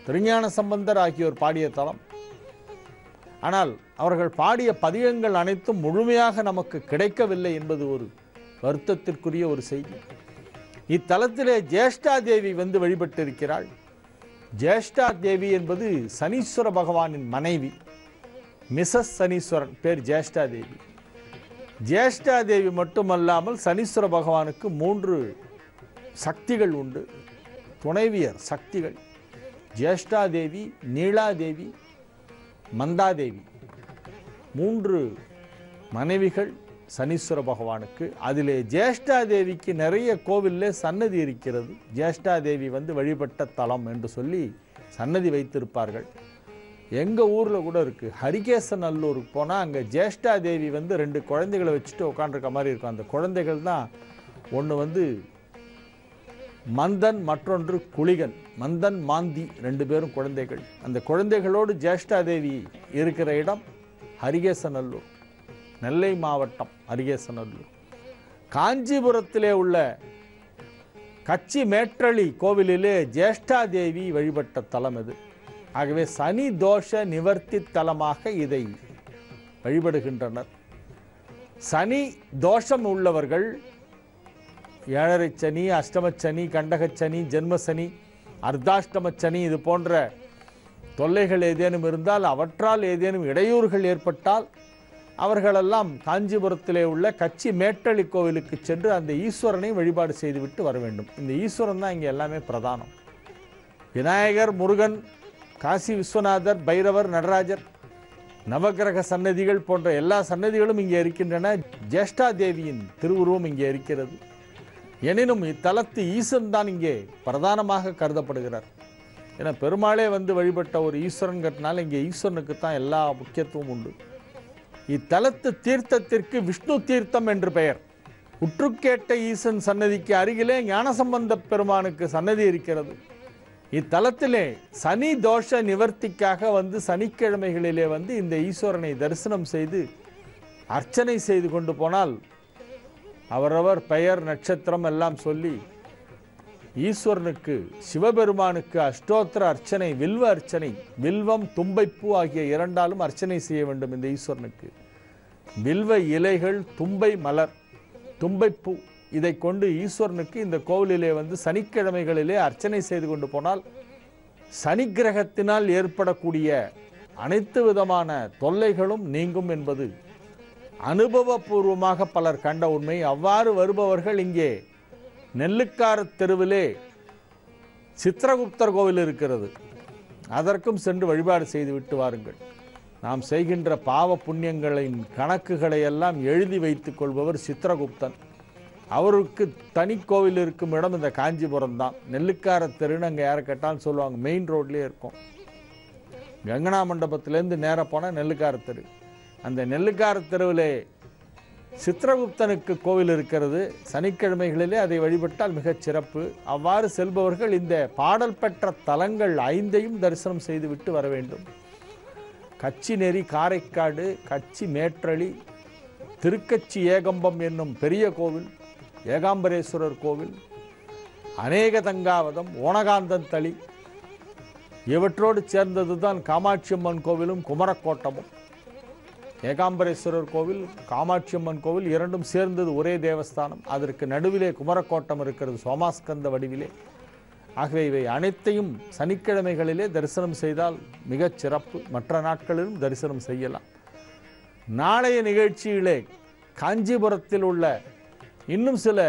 திருஞான சம்பந்தர் ஆகியோர் பாடிய தலம். ஆனால் அவர்கள் பாடிய பதிகங்கள் அனைத்தும் முழுமையாக நமக்கு கிடைக்கவில்லை என்பது ஒரு வருத்தத்திற்குரிய ஒரு செய்தி. இத்தலத்திலே ஜேஷ்டா தேவி வந்து வழிபட்டிருக்கிறாள். ஜேஷ்டா தேவி என்பது சனீஸ்வர பகவானின் மனைவி. மிசஸ் சனீஸ்வரன் பேர் ஜேஷ்டா தேவி. ஜேஷ்டா தேவி மட்டுமல்லாமல் சனீஸ்வர பகவானுக்கு 3 சக்திகள் உண்டு, துணைவியர் சக்திகள். ஜேஷ்டா தேவி, நீலாதேவி, மந்தாதேவி, 3 மனைவிகள் சனீஸ்வர பகவானுக்கு. அதிலே ஜேஷ்டா தேவிக்கு நிறைய கோவிலே சன்னதி இருக்கிறது. ஜேஷ்டா தேவி வந்து வழிபட்ட தலம் என்று சொல்லி சன்னதி வைத்திருப்பார்கள். எங்கள் ஊரில் கூட இருக்குது. ஹரிகேசநல்லூருக்கு போனால் அங்கே ஜேஷ்டா தேவி வந்து 2 குழந்தைகளை வச்சுட்டு உட்காந்துருக்க மாதிரி இருக்கும். அந்த குழந்தைகள் தான் ஒன்று வந்து மந்தன், மற்றொன்று குளிகன். மந்தன், மாந்தி 2 பேரும் குழந்தைகள். அந்த குழந்தைகளோடு ஜேஷ்டா தேவி இருக்கிற இடம் ஹரிகேசநல்லூர், நெல்லை மாவட்டம் ஹரிகேசநல்லூர். காஞ்சிபுரத்திலே உள்ள கச்சி மேற்றளி கோவிலிலே ஜேஷ்டா தேவி வழிபட்ட தலம் இது. ஆகவே சனி தோஷ நிவர்த்தி தலமாக இதை வழிபடுகின்றனர். சனி தோஷம் உள்ளவர்கள், ஏழரை சனி, அஷ்டமச்சனி, கண்டகச்சனி, ஜென்மசனி, அர்த்தாஷ்டமச்சனி இது போன்ற தொல்லைகள் ஏதேனும் இருந்தால், அவற்றால் ஏதேனும் இடையூறுகள் ஏற்பட்டால் அவர்களெல்லாம் காஞ்சிபுரத்திலே உள்ள கச்சி மேற்றளி கோவிலுக்கு சென்று அந்த ஈஸ்வரனை வழிபாடு செய்துவிட்டு வர வேண்டும். இந்த ஈஸ்வரன் தான் இங்கே எல்லாமே பிரதானம். விநாயகர், முருகன், காசி விஸ்வநாதர், பைரவர், நடராஜர் நவக்கிரக சன்னதிகள் போன்ற எல்லா சன்னதிகளும் இங்கே இருக்கின்றன. ஜேஷ்டா தேவியின் திருவுருவம் இங்கே இருக்கிறது. எனினும் இத்தலத்து ஈசன் தான் இங்கே பிரதானமாக கருதப்படுகிறார். ஏன்னா பெருமாளே வந்து வழிபட்ட ஒரு ஈஸ்வரன்கிறதுனால இங்கே ஈஸ்வரனுக்கு தான் எல்லா முக்கியத்துவம் உண்டு. இத்தலத்து தீர்த்தத்திற்கு விஷ்ணு தீர்த்தம் என்று பெயர். உற்றுக்கேட்ட ஈசன் சன்னதிக்கு அருகிலே ஞானசம்பந்த பெருமானுக்கு சன்னதி இருக்கிறது. இத்தலத்திலே சனி தோஷ நிவர்த்திக்காக வந்து சனிக்கிழமைகளிலே வந்து இந்த ஈஸ்வரனை தரிசனம் செய்து அர்ச்சனை செய்து கொண்டு போனால் அவரவர் பெயர் நட்சத்திரம் எல்லாம் சொல்லி ஈஸ்வரனுக்கு சிவபெருமானுக்கு அஷ்டோத்திர அர்ச்சனை, வில்வ அர்ச்சனை, வில்வம் தும்பைப்பூ ஆகிய இரண்டாலும் அர்ச்சனை செய்ய வேண்டும். இந்த ஈஸ்வரனுக்கு வில்வ இலைகள், தும்பை மலர், தும்பைப்பூ இதை கொண்டு ஈஸ்வரனுக்கு இந்த கோவிலிலே வந்து சனிக்கிழமைகளிலே அர்ச்சனை செய்து கொண்டு போனால் சனி கிரகத்தினால் ஏற்படக்கூடிய அனைத்து விதமான தொல்லைகளும் நீங்கும் என்பது அனுபவபூர்வமாக பலர் கண்ட உண்மை. அவ்வாறு வருபவர்கள் இங்கே நெல்லுக்கார தெருவிலே சித்திரகுப்தர் கோவில் இருக்கிறது. அதற்கும் சென்று வழிபாடு செய்து விட்டு வாருங்கள். நாம் செய்கின்ற பாவ புண்ணியங்களின் கணக்குகளை எல்லாம் எழுதி வைத்துக் கொள்பவர் சித்திரகுப்தன். அவருக்கு தனி கோவில் இருக்கும் இடம் இந்த காஞ்சிபுரம் தான். நெல்லுக்கார தெருன்னு அங்கே யாரை கேட்டாலும் சொல்லுவாங்க. மெயின் ரோட்லேயே இருக்கும். கங்கனா மண்டபத்திலேருந்து நேராக போனால் நெல்லுக்கார தெரு. அந்த நெல்லுக்கார தெருவிலே சித்திரகுப்தனுக்கு கோவில் இருக்கிறது. சனிக்கிழமைகளிலே அதை வழிபட்டால் மிகச் சிறப்பு. அவ்வாறு செல்பவர்கள் இந்த பாடல் பெற்ற தலங்கள் 5ஐயும் தரிசனம் செய்துவிட்டு வர வேண்டும். கச்சி நெறி காரைக்காடு, கச்சி மேற்றளி, திருக்கச்சி ஏகம்பம் என்னும் பெரிய கோவில், ஏகாம்பரேஸ்வரர் கோவில், அநேக தங்காவதம், ஓணகாந்தன் தளி இவற்றோடு சேர்ந்தது தான் காமாட்சியம்மன் கோவிலும் குமரக்கோட்டமும். ஏகாம்பரேஸ்வரர் கோவில், காமாட்சியம்மன் கோவில் இரண்டும் சேர்ந்தது ஒரே தேவஸ்தானம். அதற்கு நடுவிலே குமரக்கோட்டம் இருக்கிறது சோமாஸ்கந்த வடிவிலே. ஆகவே இவை அனைத்தையும் சனிக்கிழமைகளிலே தரிசனம் செய்தால் மிகச் சிறப்பு. மற்ற நாட்களிலும் தரிசனம் செய்யலாம். நாளைய நிகழ்ச்சியிலே காஞ்சிபுரத்தில் உள்ள இன்னும் சில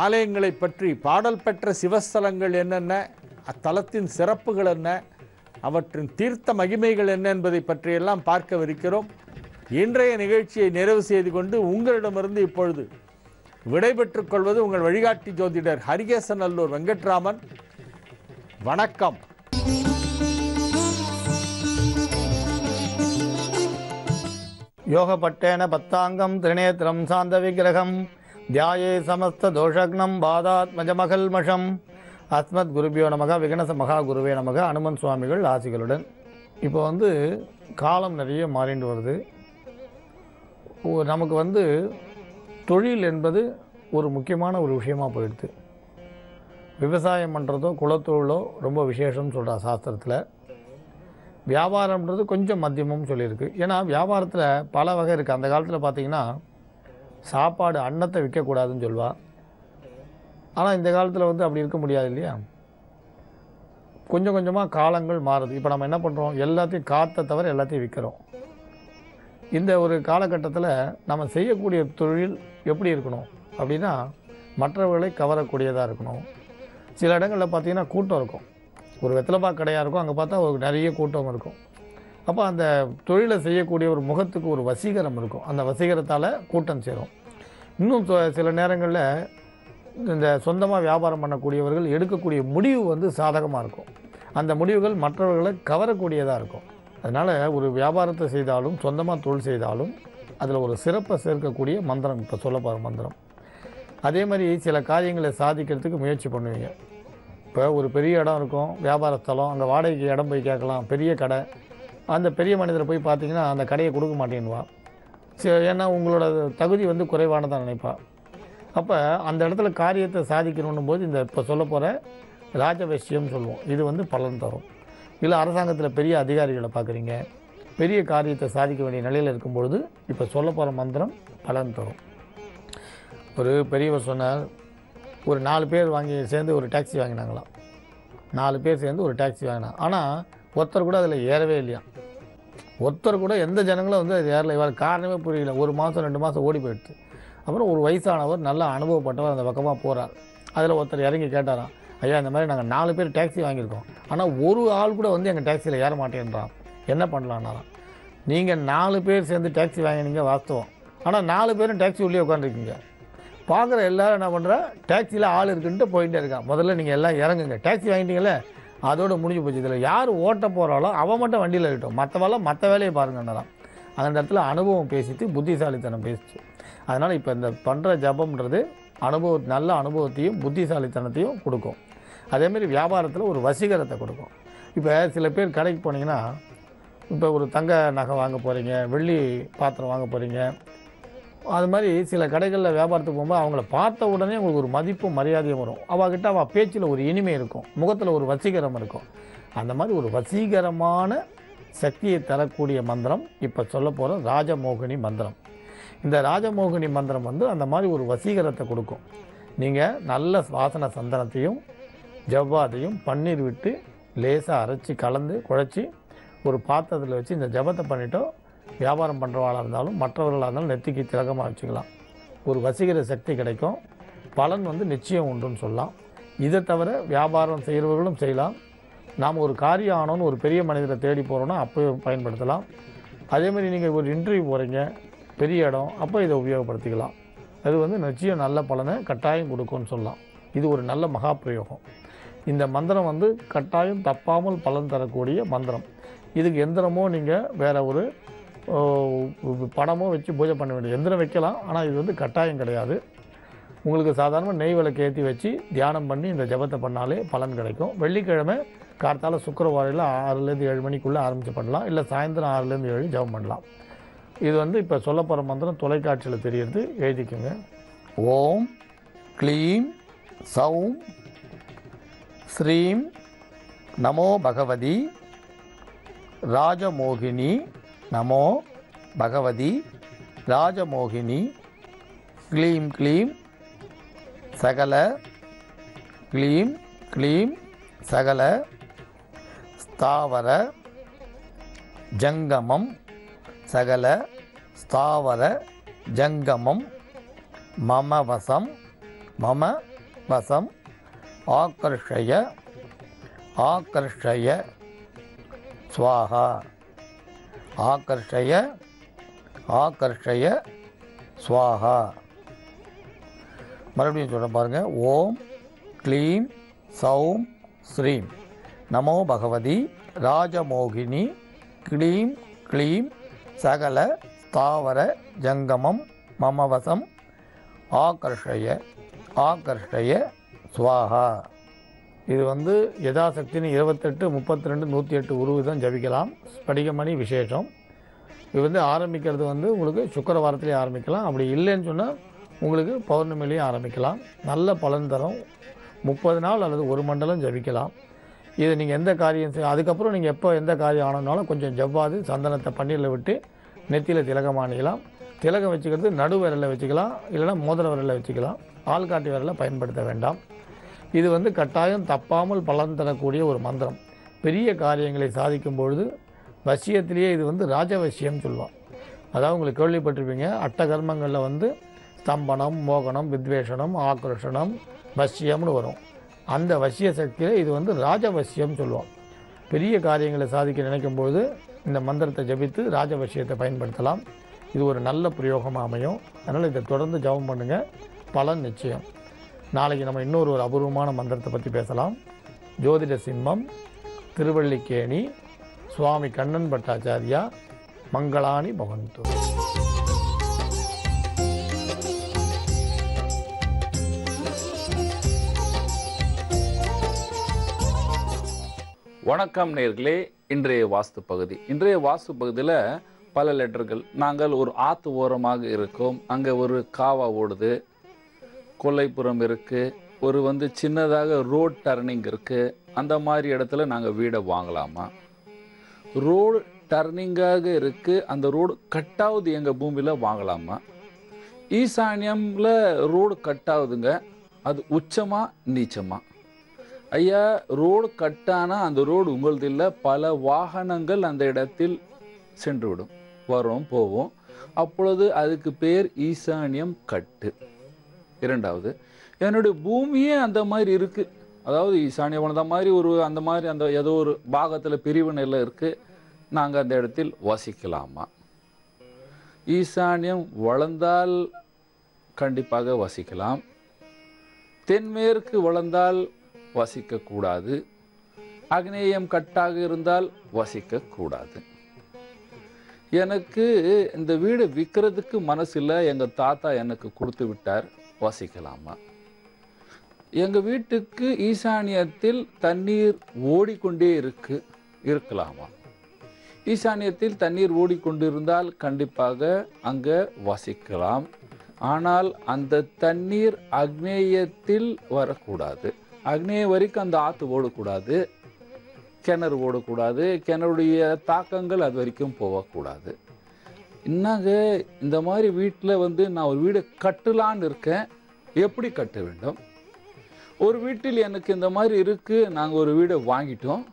ஆலயங்களை பற்றி, பாடல் பெற்ற சிவஸ்தலங்கள் என்னென்ன, அத்தலத்தின் சிறப்புகள் என்ன, அவற்றின் தீர்த்த மகிமைகள் என்ன என்பதை பற்றியெல்லாம் பார்க்கவிருக்கிறோம். இன்றைய நிகழ்ச்சியை நிறைவு செய்து கொண்டு உங்களிடமிருந்து இப்பொழுது விடைபெற்றுக் கொள்வது உங்கள் வழிகாட்டி ஜோதிடர் ஹரிகேசநல்லூர் வெங்கட்ராமன். வணக்கம். யோகப்பட்டேன பத்தாங்கம் திரிநேத்திரம் சாந்த விக்கிரகம் தியாயே சமஸ்த தோஷக்னம் பாதாத்மஜமகல்மஷம். அஸ்மத் குருபியோ நமக விகனச மகா குருவே நமக. அனுமன் சுவாமிகள் ஆசிகளுடன். இப்போ காலம் நிறைய மாறிண்டு வருது. நமக்கு தொழில் என்பது ஒரு முக்கியமான ஒரு விஷயமாக போயிடுது. விவசாயம் பண்ணுறதோ குலத்தொழிலோ ரொம்ப விசேஷம்னு சொல்கிறா சாஸ்திரத்தில். வியாபாரம்ன்றது கொஞ்சம் மத்தியமும் சொல்லியிருக்கு. ஏன்னா வியாபாரத்தில் பல வகை இருக்குது. அந்த காலத்தில் பார்த்திங்கன்னா சாப்பாடு அன்னத்தை விற்கக்கூடாதுன்னு சொல்லுவாள். ஆனால் இந்த காலத்தில் அப்படி இருக்க முடியாது இல்லையா. கொஞ்சம் கொஞ்சமாக காலங்கள் மாறுது. இப்போ நம்ம என்ன பண்ணுறோம், எல்லாத்தையும் காற்றை தவிர எல்லாத்தையும் விற்கிறோம். இந்த ஒரு காலகட்டத்தில் நம்ம செய்யக்கூடிய தொழில் எப்படி இருக்கணும் அப்படின்னா மற்றவர்களை கவரக்கூடியதாக இருக்கணும். சில இடங்களில் பார்த்திங்கன்னா கூட்டம் இருக்கும். ஒரு வெத்தலைப்பாக்கு கடையாக இருக்கும், அங்கே பார்த்தா ஒரு நிறைய கூட்டம் இருக்கும். அப்போ அந்த தொழிலை செய்யக்கூடிய ஒரு முகத்துக்கு ஒரு வசீகரம் இருக்கும். அந்த வசீகரத்தால் கூட்டம் சேரும். இன்னும் சில நேரங்களில் இந்த சொந்தமாக வியாபாரம் பண்ணக்கூடியவர்கள் எடுக்கக்கூடிய முடிவு சாதகமாக இருக்கும். அந்த முடிவுகள் மற்றவர்களை கவரக்கூடியதாக இருக்கும். அதனால் ஒரு வியாபாரத்தை செய்தாலும் சொந்தமாக தொழில் செய்தாலும் அதில் ஒரு சிறப்பை சேர்க்கக்கூடிய மந்திரம் இப்போ சொல்ல போகிற மந்திரம். அதே மாதிரி சில காரியங்களை சாதிக்கிறதுக்கு முயற்சி பண்ணுவீங்க. இப்போ ஒரு பெரிய இடம் இருக்கும், வியாபார ஸ்தலம், அங்கே வாடகைக்கு இடம் போய் கேட்கலாம், பெரிய கடை. அந்த பெரிய மனிதரை போய் பார்த்தீங்கன்னா அந்த கடையை கொடுக்க மாட்டேன்னுவா. ஏன்னா உங்களோட தகுதி குறைவானதான் நினைப்பா. அப்போ அந்த இடத்துல காரியத்தை சாதிக்கணும் போது இந்த இப்போ சொல்ல போகிற ராஜவசியம் சொல்லுவோம். இது பலன் தரும். இல்லை அரசாங்கத்தில் பெரிய அதிகாரிகளை பார்க்குறீங்க, பெரிய காரியத்தை சாதிக்க வேண்டிய நிலையில் இருக்கும்பொழுது இப்போ சொல்ல போகிற மந்திரம் பலன் தரும். ஒரு பெரியவர் சொன்னார், ஒரு 4 பேர் சேர்ந்து ஒரு டாக்ஸி வாங்கினாங்களாம். 4 பேர் சேர்ந்து ஒரு டாக்ஸி வாங்கினாங்க. ஆனால் ஒருத்தர் கூட அதில் ஏறவே இல்லையா. ஒருத்தர் கூட எந்த ஜனங்களும் அது ஏறல. இவர் காரணமே புரியல. 1 மாதம் 2 மாதம் ஓடி போயிடுச்சு. அப்புறம் ஒரு வயசானவர் நல்லா அனுபவப்பட்டவர் அந்த பக்கமாக போகிறார். அதில் ஒருத்தர் இறங்கி கேட்டாராம், ஐயா இந்த மாதிரி நாங்கள் 4 பேர் டாக்ஸி வாங்கியிருக்கோம், ஆனால் ஒரு ஆள் கூட எங்கள் டாக்ஸியில் ஏற மாட்டேன்றான், என்ன பண்ணலான்னாராம். நீங்கள் 4 பேர் சேர்ந்து டாக்ஸி வாங்கினீங்க வாஸ்தவம். ஆனால் 4 பேரும் டாக்ஸி உள்ளே உட்காந்துருக்கீங்க. பார்க்குற எல்லோரும் என்ன பண்ணுறா, டாக்ஸியில் ஆள் இருக்குன்ட்டு போயிட்டே இருக்கான். முதல்ல நீங்கள் எல்லாம் இறங்குங்க, டாக்ஸி வாங்கிட்டீங்களே அதோடு முடிஞ்சு போச்சு. இதில் யார் ஓட்ட போகிறாலோ அவன் மட்டும் வண்டியில் இருக்கட்டும், மற்றவெல்லாம் மற்ற வேலையை பாருங்கன்னதான். அந்த இடத்துல அனுபவம் பேசிட்டு புத்திசாலித்தனம் பேசிச்சு. அதனால் இப்போ இந்த பண்ணுற ஜபம்ன்றது நல்ல அனுபவத்தையும் புத்திசாலித்தனத்தையும் கொடுக்கும். அதேமாரி வியாபாரத்தில் ஒரு வசீகரத்தை கொடுக்கும். இப்போ சில பேர் கடைக்கு போனீங்கன்னா, இப்போ ஒரு தங்க நகை வாங்க போகிறீங்க, வெள்ளி பாத்திரம் வாங்க போகிறீங்க, அது மாதிரி சில கடைகளில் வியாபாரத்துக்கு போகும்போது அவங்கள பார்த்த உடனே உங்களுக்கு ஒரு மதிப்பும் மரியாதையும் வரும். அவகிட்ட அவள் பேச்சில் ஒரு இனிமை இருக்கும், முகத்தில் ஒரு வசீகரம் இருக்கும். அந்த மாதிரி ஒரு வசீகரமான சக்தியை தரக்கூடிய மந்திரம் இப்போ சொல்ல போகிற ராஜமோகினி மந்திரம். இந்த ராஜமோகினி மந்திரம் அந்த மாதிரி ஒரு வசீகரத்தை கொடுக்கும். நீங்கள் நல்ல வாசனை சந்தனத்தையும் ஜவ்வாதையும் பன்னீர் விட்டு லேசாக அரைச்சி கலந்து குழைச்சி ஒரு பாத்திரத்தில் வச்சு இந்த ஜபத்தை பண்ணிட்டோம். வியாபாரம் பண்ணுறவளாக இருந்தாலும் மற்றவர்களாக இருந்தாலும் நெத்திக்கு திலகமாக வச்சுக்கலாம். ஒரு வசீகர சக்தி கிடைக்கும். பலன் நிச்சயம் உண்டுன்னு சொல்லலாம். இதை தவிர வியாபாரம் செய்கிறவர்களும் செய்யலாம். நாம் ஒரு காரியம் ஆனோன்னு ஒரு பெரிய மனிதரை தேடி போகிறோன்னா அப்போ பயன்படுத்தலாம். அதேமாதிரி நீங்கள் ஒரு இன்டர்வியூ போகிறீங்க, பெரிய இடம், அப்போ இதை உபயோகப்படுத்திக்கலாம். அது நிச்சயம் நல்ல பலனை கட்டாயம் கொடுக்கும்னு சொல்லலாம். இது ஒரு நல்ல மகா பிரயோகம். இந்த மந்திரம் கட்டாயம் தப்பாமல் பலன் தரக்கூடிய மந்திரம். இதுக்கு எந்திரமோ நீங்கள் வேறு ஒரு படமோ வச்சு பூஜை பண்ண வேண்டிய எந்திரம் வைக்கலாம். ஆனால் இது கட்டாயம் கிடையாது. உங்களுக்கு சாதாரணமாக நெய் விளக்கு ஏற்றி வச்சு தியானம் பண்ணி இந்த ஜபத்தை பண்ணாலே பலன் கிடைக்கும். வெள்ளிக்கிழமை கார்த்தால சுக்கிரவாரையில் 6லேருந்து 7 மணிக்குள்ளே ஆரம்பித்து பண்ணலாம். இல்லை சாயந்தரம் 6லேருந்து 7 ஜபம் பண்ணலாம். இது இப்போ சொல்ல போகிற மந்திரம் தொலைக்காட்சியில் தெரியுது, எழுதிக்கோங்க. ஓம் க்ளீம் சௌம் ஸ்ரீம் நமோ பகவதி ராஜமோகினி நமோ பகவதி ராஜமோகினி க்ளீம் க்ளீம் சகல க்ளீம் க்ளீம் சகல ஸ்தாவர ஜங்கமம் சகல ஸ்தாவர ஜங்கமம் மம வசம் ஆகர்ஷய ஆகர்ஷய ஸ்வாஹா ஆகர்ஷய ஆகர்ஷய ஸ்வாஹா. மறுபடியும் சொல்ல பாருங்கள். ஓம் க்ளீம் சௌம் ஸ்ரீம் நமோ பகவதி ராஜமோகினி க்ளீம் க்ளீம் சகல ஸ்தாவர ஜங்கமம் மமவசம் ஆகர்ஷய ஆகர்ஷய ஸ்வாஹா. இது யதாசக்தின்னு 28, 32, 108 உருவம் ஜபிக்கலாம். ஸ்படிகமணி விசேஷம். இது ஆரம்பிக்கிறது உங்களுக்கு சுக்கிரவாரத்திலே ஆரம்பிக்கலாம். அப்படி இல்லைன்னு சொன்னால் உங்களுக்கு பௌர்ணமிலையும் ஆரம்பிக்கலாம். நல்ல பலன் தரும். 30 நாள் அல்லது 1 மண்டலம் ஜபிக்கலாம். இது நீங்கள் எந்த காரியம் அதுக்கப்புறம் நீங்கள் எப்போ எந்த காரியம் ஆனாலும் கொஞ்சம் ஜவ்வாது சந்தனத்தை பன்னீரில் விட்டு நெத்தியில் திலகம் அணியலாம். திலகம் வச்சுக்கிறது நடு விரலில் வச்சுக்கலாம், இல்லைனா மோதிர விரலில் வச்சுக்கலாம். ஆள்காட்டி விரலை பயன்படுத்த வேண்டாம். இது கட்டாயம் தப்பாமல் பலன் தரக்கூடிய ஒரு மந்திரம். பெரிய காரியங்களை சாதிக்கும் பொழுது வசியத்திலேயே இது ராஜவசியம் சொல்லுவாள். அதாவது உங்களுக்கு கேள்விப்பட்டிருப்பீங்க, அட்டகர்மங்களில் ஸ்தம்பனம், மோகனம், வித்வேஷனம், ஆக்ரோஷனம், வசியம்னு வரும். அந்த வசிய சக்தியில் இது ராஜவசியம் சொல்லுவோம். பெரிய காரியங்களை சாதிக்க நினைக்கும்போது இந்த மந்திரத்தை ஜபித்து ராஜவசியத்தை பயன்படுத்தலாம். இது ஒரு நல்ல பிரயோகமாக அமையும். அதனால் இதை தொடர்ந்து ஜபம் பண்ணுங்கள், பலன் நிச்சயம். நாளைக்கு நம்ம இன்னொரு அபூர்வமான மந்திரத்தை பற்றி பேசலாம். ஜோதிட சிம்மம் திருவள்ளிக்கேணி சுவாமி கண்ணன் பட்டாச்சாரியா மங்களானி பவந்து. வணக்கம் நேர்களே. இன்றைய வாஸ்து பகுதியில் பல லெட்டர்கள். நாங்கள் ஒரு ஆற்று ஓரமாக இருக்கோம். அங்கே ஒரு காவா ஓடுது, கொல்லைப்புறம் இருக்குது, ஒரு சின்னதாக ரோட் டர்னிங் இருக்குது. அந்த மாதிரி இடத்துல நாங்கள் வீடை வாங்கலாமா? ரோடு டர்னிங்காக இருக்குது, அந்த ரோடு கட்டாவது எங்கள் பூமியில் வாங்கலாமா? ஈசானியமில் ரோடு கட்டாகுதுங்க, அது உச்சமா நீச்சமா? ஐயா, ரோடு கட்டானா அந்த ரோடு உங்களது இல்லை, பல வாகனங்கள் அந்த இடத்தில் சென்று விடும், வரும் போவோம். அப்பொழுது அதுக்கு பேர் ஈசானியம் கட்டு. இரண்டாவது, என்னுடைய பூமியே அந்த மாதிரி இருக்குது, அதாவது ஈசானியம் அந்த மாதிரி அந்த ஏதோ ஒரு பாகத்தில் பிரிவினையில் இருக்குது, நாங்கள் அந்த இடத்தில் வசிக்கலாமா? ஈசானியம் வளர்ந்தால் கண்டிப்பாக வசிக்கலாம், தென்மேற்கு வளர்ந்தால் வசிக்கக்கூடாது, அக்னேயம் கட்டாக இருந்தால் வசிக்கக்கூடாது. எனக்கு இந்த வீடு விற்கிறதுக்கு மனசு இல்லை, எங்கள் தாத்தா எனக்கு கொடுத்து விட்டார், வசிக்கலாமா? எங்கள் வீட்டுக்கு ஈசானியத்தில் தண்ணீர் ஓடிக்கொண்டே இருக்கலாமா? ஈசானியத்தில் தண்ணீர் ஓடிக்கொண்டிருந்தால் கண்டிப்பாக அங்கே வசிக்கலாம். ஆனால் அந்த தண்ணீர் அக்னேயத்தில் வரக்கூடாது. அக்னேயம் வரைக்கும் அந்த ஆற்று ஓடக்கூடாது, கிணறு ஓடக்கூடாது, கிணறுடைய தாக்கங்கள் அது வரைக்கும் போகக்கூடாது. என்னங்க இந்த மாதிரி வீட்டில் நான் ஒரு வீடு கட்டலான்னு இருக்கேன், எப்படி கட்ட வேண்டும்? ஒரு வீட்டில் எனக்கு இந்த மாதிரி இருக்குது, நாங்கள் ஒரு வீடை வாங்கிட்டோம்,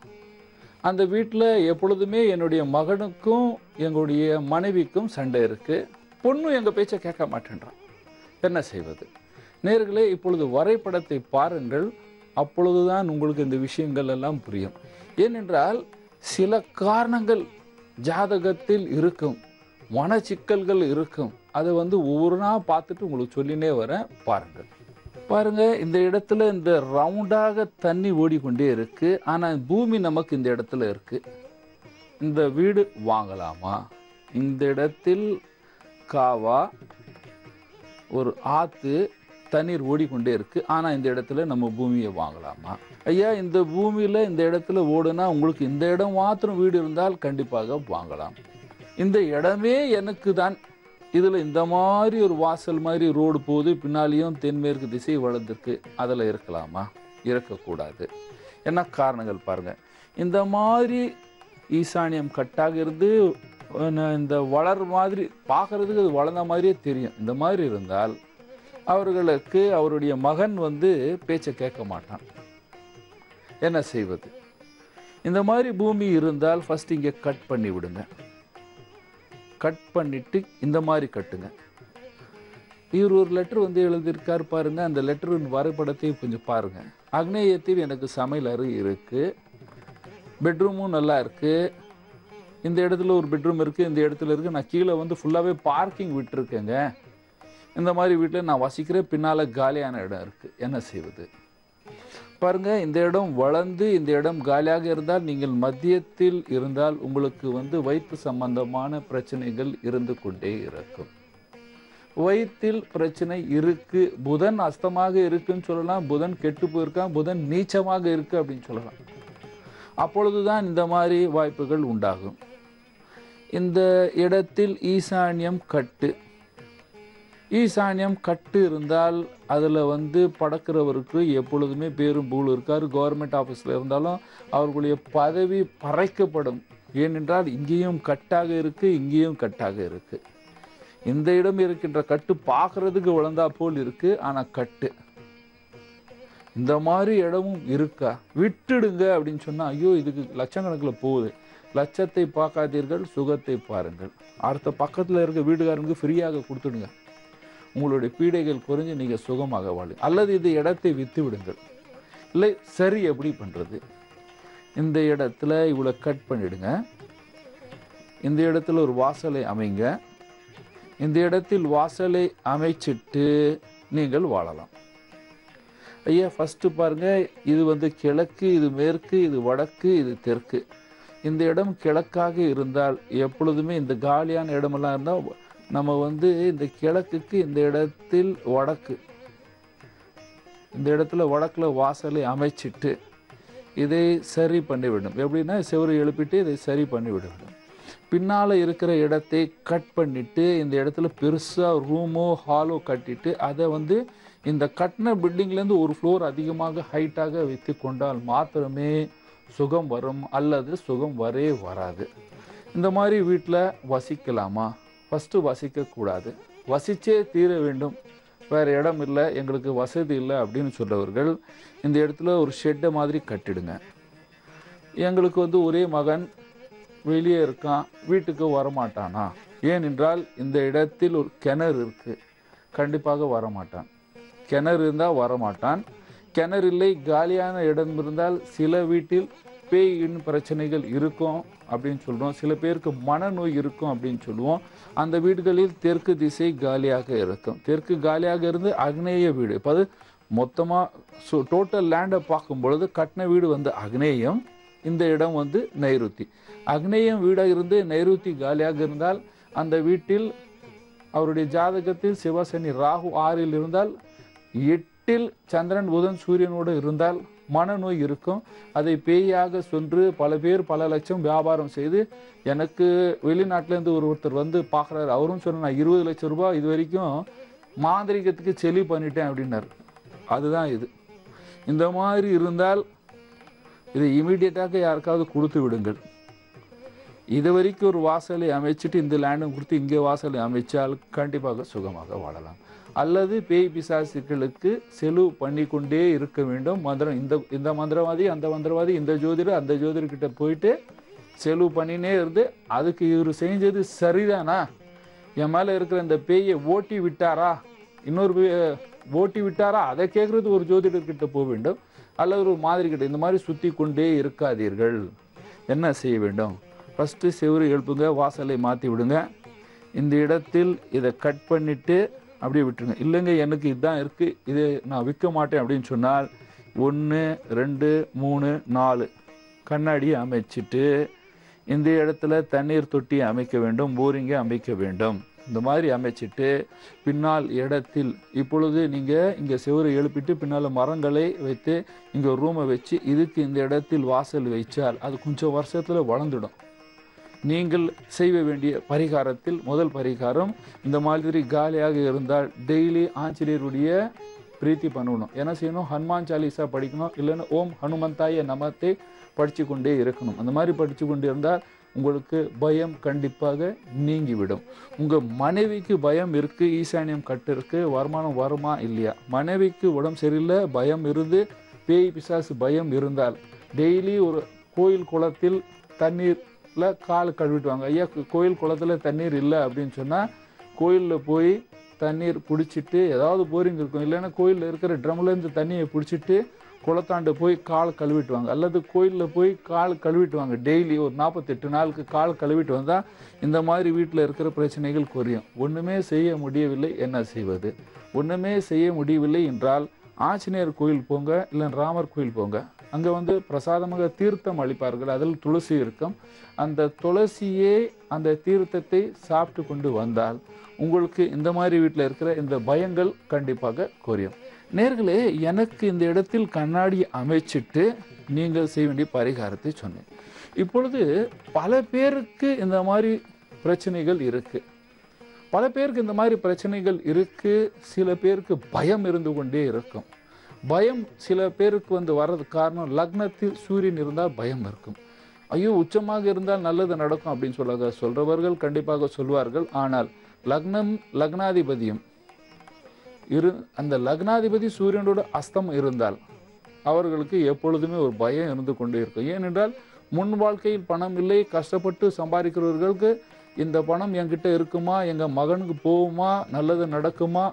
அந்த வீட்டில் எப்பொழுதுமே என்னுடைய மகனுக்கும் எங்களுடைய மனைவிக்கும் சண்டை இருக்குது, பொண்ணும் எங்கள் பேச்சை கேட்க மாட்டேன்றான், என்ன செய்வது? நேர்களே, இப்பொழுது வரைபடத்தை பாருங்கள், அப்பொழுதுதான் உங்களுக்கு இந்த விஷயங்கள் எல்லாம் புரியும். ஏனென்றால் சில காரணங்கள் ஜாதகத்தில் இருக்கும், மனச்சிக்கல்கள் இருக்கும். அதை ஒவ்வொரு நாள் பார்த்துட்டு உங்களுக்கு சொல்லினே வரேன், பாருங்கள். பாருங்க, இந்த இடத்துல இந்த ரவுண்டாக தண்ணி ஓடிக்கொண்டே இருக்கு, ஆனால் பூமி நமக்கு இந்த இடத்துல இருக்கு. இந்த வீடு வாங்கலாமா? இந்த இடத்தில் காவா ஒரு ஆற்று தண்ணீர் ஓடிக்கொண்டே இருக்கு, ஆனால் இந்த இடத்துல நம்ம பூமியை வாங்கலாமா? ஐயா, இந்த பூமியில் இந்த இடத்துல ஓடுனா உங்களுக்கு இந்த இடம் மாத்திரம் வீடு இருந்தால் கண்டிப்பாக வாங்கலாம். இந்த இடமே எனக்கு தான், இதில் இந்த மாதிரி ஒரு வாசல் மாதிரி ரோடு போகுது, பின்னாலேயும் தென்மேற்கு திசை வளர்ந்துருக்கு, அதில் இருக்கலாமா? இருக்கக்கூடாது. என்ன காரணங்கள் பாருங்கள். இந்த மாதிரி ஈசானியம் கட்டாக இருந்து இந்த வளர் மாதிரி பார்க்குறதுக்கு அது வளர்ந்த மாதிரியே தெரியும். இந்த மாதிரி இருந்தால் அவர்களுக்கு அவருடைய மகன் பேச்சை கேட்க மாட்டான், என்ன செய்வது? இந்த மாதிரி பூமி இருந்தால் ஃபஸ்ட் இங்கே கட் பண்ணி விடுங்க, கட் பண்ணிட்டு இந்த மாதிரி கட்டுங்க. இவர் ஒரு லெட்டர் எழுதியிருக்கார் பாருங்க, அந்த லெட்டர் வரைபடத்தையும் கொஞ்சம் பாருங்க. அக்னேயத்தில் எனக்கு சமையல் அறை இருக்கு, பெட்ரூமும் நல்லா இருக்கு, இந்த இடத்துல ஒரு பெட்ரூம் இருக்கு, இந்த இடத்துல இருக்கு, நான் கீழே ஃபுல்லாகவே பார்க்கிங் விட்டுருக்கேங்க. இந்த மாதிரி வீட்டில் நான் வசிக்கிறேன், பின்னால் காலியான இடம் இருக்கு, என்ன செய்வது? பாருங்க, இந்த இடம் வளர்ந்து இந்த இடம் காலியாக இருந்தால் நீங்கள் மத்தியத்தில் இருந்தால் உங்களுக்கு வயிற்று சம்பந்தமான பிரச்சனைகள் இருந்து கொண்டே இருக்கும். வயிற்றில் பிரச்சனை இருக்கு, புதன் அஸ்தமாக இருக்குன்னு சொல்லலாம், புதன் கெட்டு போயிருக்கான், புதன் நீச்சமாக இருக்கு அப்படின்னு சொல்லலாம். அப்பொழுதுதான் இந்த மாதிரி வாய்ப்புகள் உண்டாகும். இந்த இடத்தில் ஈசானியம் கட்டு, ஈசானியம் கட்டு இருந்தால் அதில் படக்கிறவருக்கு எப்பொழுதுமே பேரும் புகழும் இருக்கார். கவர்மெண்ட் ஆஃபீஸில் இருந்தாலும் அவர்களுடைய பதவி பறைக்கப்படும். ஏனென்றால் இங்கேயும் கட்டாக இருக்குது, இங்கேயும் கட்டாக இருக்குது. இந்த இடம் இருக்கின்ற கட்டு பார்க்குறதுக்கு வளர்ந்தா போல் இருக்குது, ஆனால் கட்டு. இந்த மாதிரி இடமும் இருக்கா? விட்டுடுங்க அப்படின்னு சொன்னால், ஐயோ இதுக்கு லட்சக்கணக்கில் போகுது. லட்சத்தை பார்க்காதீர்கள், சுகத்தை பாருங்கள். அடுத்த பக்கத்தில் இருக்க வீடுகாரனுக்கு ஃப்ரீயாக கொடுத்துடுங்க, உங்களுடைய பீடைகள் குறைஞ்சு நீங்கள் சுகமாக வாழு. அல்லது இந்த இடத்தை விற்று விடுங்கள். இல்லை சரி, எப்படி பண்ணுறது? இந்த இடத்துல இவ்வளோ கட் பண்ணிடுங்க, இந்த இடத்துல ஒரு வாசலை அமைங்க, இந்த இடத்தில் வாசலை அமைச்சிட்டு நீங்கள் வாழலாம். ஐயா, ஃபஸ்ட்டு பாருங்கள், இது கிழக்கு, இது மேற்கு, இது வடக்கு, இது தெற்கு. இந்த இடம் கிழக்காக இருந்தால் எப்பொழுதுமே இந்த காலியான இடமெல்லாம் இருந்தால் நம்ம இந்த கிழக்குக்கு இந்த இடத்தில் வடக்கு, இந்த இடத்துல வடக்கில் வாசலை அமைச்சிட்டு இதை சரி பண்ணிவிடும். எப்படின்னா செவரு எழுப்பிட்டு இதை சரி பண்ணிவிட வேண்டும். பின்னால் இருக்கிற இடத்தை கட் பண்ணிவிட்டு இந்த இடத்துல பெருசாக ரூமோ ஹாலோ கட்டிட்டு அதை இந்த கட்டின பில்டிங்லேருந்து ஒரு ஃப்ளோர் அதிகமாக ஹைட்டாக வைத்து கொண்டால் மாத்திரமே சுகம் வரும், அல்லது சுகம் வராது. இந்த மாதிரி வீட்டில் வசிக்கலாமா? ஃபஸ்ட்டு வசிக்கக்கூடாது, வசிச்சே தீர வேண்டும், வேறு இடம் இல்லை, எங்களுக்கு வசதி இல்லை அப்படின்னு சொல்கிறவர்கள் இந்த இடத்துல ஒரு ஷெட்டை மாதிரி கட்டிடுங்க. எங்களுக்கு ஒரே மகன் வெளியே இருக்கான், வீட்டுக்கு வரமாட்டானா? ஏனென்றால் இந்த இடத்தில் ஒரு கிணறு இருக்குது, கண்டிப்பாக வரமாட்டான். கிணறு இருந்தால் வரமாட்டான். கிணறு இல்லை, காலியான இடம் இருந்தால் சில வீட்டில் பேயின் பிரச்சனைகள் இருக்கும் அப்படின்னு சொல்கிறோம். சில பேருக்கு மனநோய் இருக்கும் அப்படின்னு சொல்லுவோம். அந்த வீடுகளில் தெற்கு திசை காலியாக இருக்கும். தெற்கு காலியாக இருந்து அக்னேய வீடு, இப்போ அது மொத்தமாக டோட்டல் லேண்டை பார்க்கும் பொழுது கட்டின வீடு வந்து அக்னேயம், இந்த இடம் வந்து நைருத்தி. அக்னேயம் வீடாக இருந்து நைருத்தி காலியாக இருந்தால் அந்த வீட்டில் அவருடைய ஜாதகத்தில் சிவசனி ராகு 6ல் இருந்தால், 8ல் சந்திரன் புதன் சூரியனோடு இருந்தால் மனநோய் இருக்கும். அதை பேயாக சென்று பல பேர் பல லட்சம் வியாபாரம் செய்து, எனக்கு வெளிநாட்டிலேருந்து ஒருத்தர் வந்து பார்க்குறாரு, அவரும் சொன்ன நான் 20 லட்சம் ரூபாய் இது வரைக்கும் மாந்திரிகத்துக்கு செலவு பண்ணிட்டேன் அப்படின்னாரு. அதுதான் இது. இந்த மாதிரி இருந்தால் இதை இமீடியட்டாக யாருக்காவது கொடுத்து விடுங்கள். இது வரைக்கும் ஒரு வாசலை அமைச்சிட்டு இந்த லேண்டும் கொடுத்து இங்கே வாசலை அமைச்சால் கண்டிப்பாக சுகமாக வாழலாம். அல்லது பேய் பிசாசுகளுக்கு செலவு பண்ணி கொண்டே இருக்க வேண்டும். மந்திரம் இந்த மந்திரவாதி அந்த மந்திரவாதி, இந்த ஜோதிடர் அந்த ஜோதிடர்கிட்ட போயிட்டு செலவு பண்ணினே இருந்து, அதுக்கு இவர் செஞ்சது சரிதானா, என் மேலே இருக்கிற இந்த பேயை ஓட்டி விட்டாரா, இன்னொரு ஓட்டி விட்டாரா, அதை கேட்குறது ஒரு ஜோதிடர்கிட்ட போக வேண்டும். அல்லது ஒரு மாதிரி கிட்ட இந்த மாதிரி சுற்றி கொண்டே இருக்காதீர்கள். என்ன செய்ய வேண்டும்? ஃபஸ்ட்டு செவரு எழுப்புங்க, வாசலை மாற்றி விடுங்க. இந்த இடத்தில் இதை கட் பண்ணிவிட்டு அப்படியே விட்டுருங்க. இல்லைங்க எனக்கு இதுதான் இருக்குது, இது நான் விற்க மாட்டேன் அப்படின்னு சொன்னால் 1 2 3 4 கண்ணாடியை அமைச்சிட்டு இந்த இடத்துல தண்ணீர் தொட்டி அமைக்க வேண்டும், போரிங்கை அமைக்க வேண்டும். இந்த மாதிரி அமைச்சிட்டு பின்னால் இடத்தில் இப்பொழுது நீங்கள் இங்கே செவரு எழுப்பிட்டு பின்னால் மரங்களை வைத்து இங்கே ஒரு ரூமை வச்சு இதுக்கு இந்த இடத்தில் வாசல் வைச்சால் அது கொஞ்சம் வருஷத்தில் வளர்ந்துடும். நீங்கள் செய்ய வேண்டிய பரிகாரத்தில் முதல் பரிகாரம், இந்த மாதிரி காலியாக இருந்தால் டெய்லி ஆஞ்சநேயருடைய பிரீத்தி பண்ணணும். என்ன செய்யணும்? ஹனுமான் சாலிசா படிக்கணும், இல்லைன்னா ஓம் ஹனுமந்தாய நமத்தை படித்து கொண்டே இருக்கணும். அந்த மாதிரி படித்து கொண்டே இருந்தால் உங்களுக்கு பயம் கண்டிப்பாக நீங்கிவிடும். உங்கள் மனைவிக்கு பயம் இருக்குது, ஈசானியம் கட்டு இருக்குது, வருமானம் வருமா இல்லையா? மனைவிக்கு உடம்பு சரியில்லை, பயம் இருந்து பேய் பிசாசு பயம் இருந்தால் டெய்லி ஒரு கோயில் குளத்தில் தண்ணீர் கால் கழுவிட்டு வாங்க. ஐயா கோயில் குளத்தில் தண்ணீர் இல்லை அப்படின்னு சொன்னால் கோயிலில் போய் தண்ணீர் பிடிச்சிட்டு, ஏதாவது போரிங் இருக்கும், இல்லைன்னா கோயிலில் இருக்கிற ட்ரம்லேருந்து தண்ணியை பிடிச்சிட்டு குளத்தாண்டு போய் கால் கழுவிட்டு வாங்க. அல்லது கோயிலில் போய் கால் கழுவிட்டு வாங்க. டெய்லி ஒரு 48 நாளுக்கு கால் கழுவிட்டு வந்தால் இந்த மாதிரி வீட்டில் இருக்கிற பிரச்சனைகள் குறையும். ஒன்றுமே செய்ய முடியவில்லை, என்ன செய்வது? ஒன்றுமே செய்ய முடியவில்லை என்றால் ஆஞ்சநேயர் கோயில் போங்க, இல்லை ராமர் கோயில் போங்க. அங்கே வந்து பிரசாதமாக தீர்த்தம் அளிப்பார்கள், அதில் துளசி இருக்கும். அந்த துளசியே அந்த தீர்த்தத்தை சாப்பிட்டு கொண்டு வந்தால் உங்களுக்கு இந்த மாதிரி வீட்டில் இருக்கிற இந்த பயங்கள் கண்டிப்பாக குறையும். நேர்களே, எனக்கு இந்த இடத்தில் கண்ணாடி அமைச்சிட்டு நீங்கள் செய்ய வேண்டிய பரிகாரத்தை சொன்னேன். இப்பொழுது பல பேருக்கு இந்த மாதிரி பிரச்சனைகள் இருக்குது. பல பேருக்கு இந்த மாதிரி பிரச்சனைகள் இருக்குது. சில பேருக்கு பயம் இருந்து கொண்டே இருக்கும். பயம் சில பேருக்கு வந்து வர்றது காரணம், லக்னத்தில் சூரியன் இருந்தால் பயம் இருக்கும். ஐயோ உச்சமாக இருந்தால் நல்லது நடக்கும் அப்படின்னு சொல்றவர்கள் கண்டிப்பாக சொல்வார்கள். ஆனால் லக்னாதிபதியும் அந்த லக்னாதிபதி சூரியனோட அஸ்தம் இருந்தால் அவர்களுக்கு எப்பொழுதுமே ஒரு பயம் இருந்து கொண்டே இருக்கும். ஏனென்றால் முன் வாழ்க்கையில் பணம் இல்லை, கஷ்டப்பட்டு சம்பாதிக்கிறவர்களுக்கு இந்த பணம் என்கிட்ட இருக்குமா, எங்கள் மகனுக்கு போகுமா, நல்லது நடக்குமா,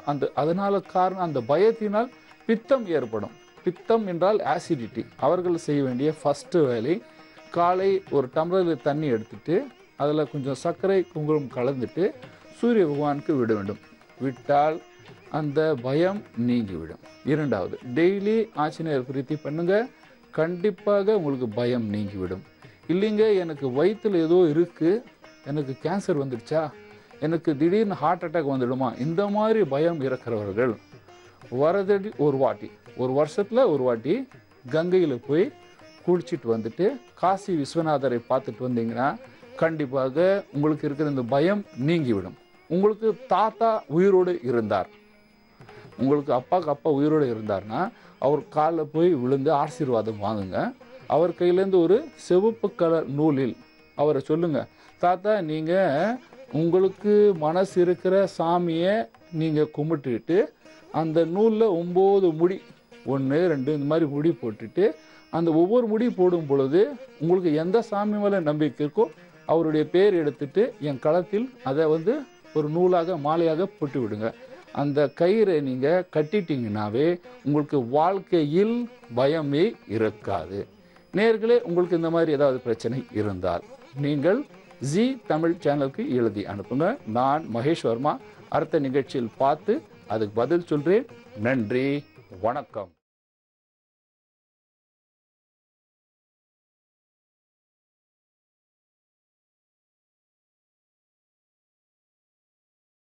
அதனால காரணம் அந்த பயத்தினால் பித்தம் ஏற்படும். பித்தம் என்றால் ஆசிடிட்டி. அவர்கள் செய்ய வேண்டிய ஃபஸ்ட்டு வேலை, காலை ஒரு டம்ளரில் தண்ணி எடுத்துட்டு அதில் கொஞ்சம் சர்க்கரை குங்குமம் கலந்துட்டு சூரிய பகவானுக்கு விட வேண்டும். விட்டால் அந்த பயம் நீங்கிவிடும். இரண்டாவது, டெய்லி ஆஞ்சநேயர் பிரீத்தி பண்ணுங்க, கண்டிப்பாக உங்களுக்கு பயம் நீங்கிவிடும். இல்லைங்க எனக்கு வயிற்றில் ஏதோ இருக்குது, எனக்கு கேன்சர் வந்துடுச்சா, எனக்கு திடீர்னு ஹார்ட் அட்டாக் வந்துடுமா, இந்த மாதிரி பயம் இருக்கிறவர்கள் வரதடி ஒரு வருஷத்தில் ஒரு வாட்டி கங்கையில் போய் குளிச்சுட்டு வந்துட்டு காசி விஸ்வநாதரை பார்த்துட்டு வந்தீங்கன்னா கண்டிப்பாக உங்களுக்கு இருக்கிற இந்த பயம் நீங்கிவிடும். உங்களுக்கு தாத்தா உயிரோடு இருந்தார், உங்களுக்கு அப்பாவுக்கு அப்பா உயிரோடு இருந்தார்னா அவர் காலில் போய் விழுந்து ஆசீர்வாதம் வாங்குங்க. அவர் கையிலேருந்து ஒரு சிவப்பு கலர் நூலில் அவரை சொல்லுங்க, தாத்தா நீங்கள் உங்களுக்கு மனசு இருக்கிற சாமியை நீங்கள் கும்பிட்டுக்கிட்டு அந்த நூலில் 9 முடி 1 2 இந்த மாதிரி முடி போட்டுட்டு அந்த ஒவ்வொரு முடி போடும் பொழுது உங்களுக்கு எந்த சாமி மேலே நம்பிக்கை இருக்கோ அவருடைய பேர் எடுத்துட்டு என் களத்தில் அதை வந்து ஒரு நூலாக மாலையாக போட்டு விடுங்க. அந்த கயிறை நீங்கள் கட்டிட்டீங்கன்னாவே உங்களுக்கு வாழ்க்கையில் பயமே இருக்காது. நேயர்களே, உங்களுக்கு இந்த மாதிரி ஏதாவது பிரச்சனை இருந்தால் நீங்கள் ஜி தமிழ் சேனலுக்கு எழுதி அனுப்புங்க. நான் மகேஷ் வர்மா அடுத்த நிகழ்ச்சியில் பார்த்து அதுக்கு பதில் சொல்றேன். நன்றி, வணக்கம்.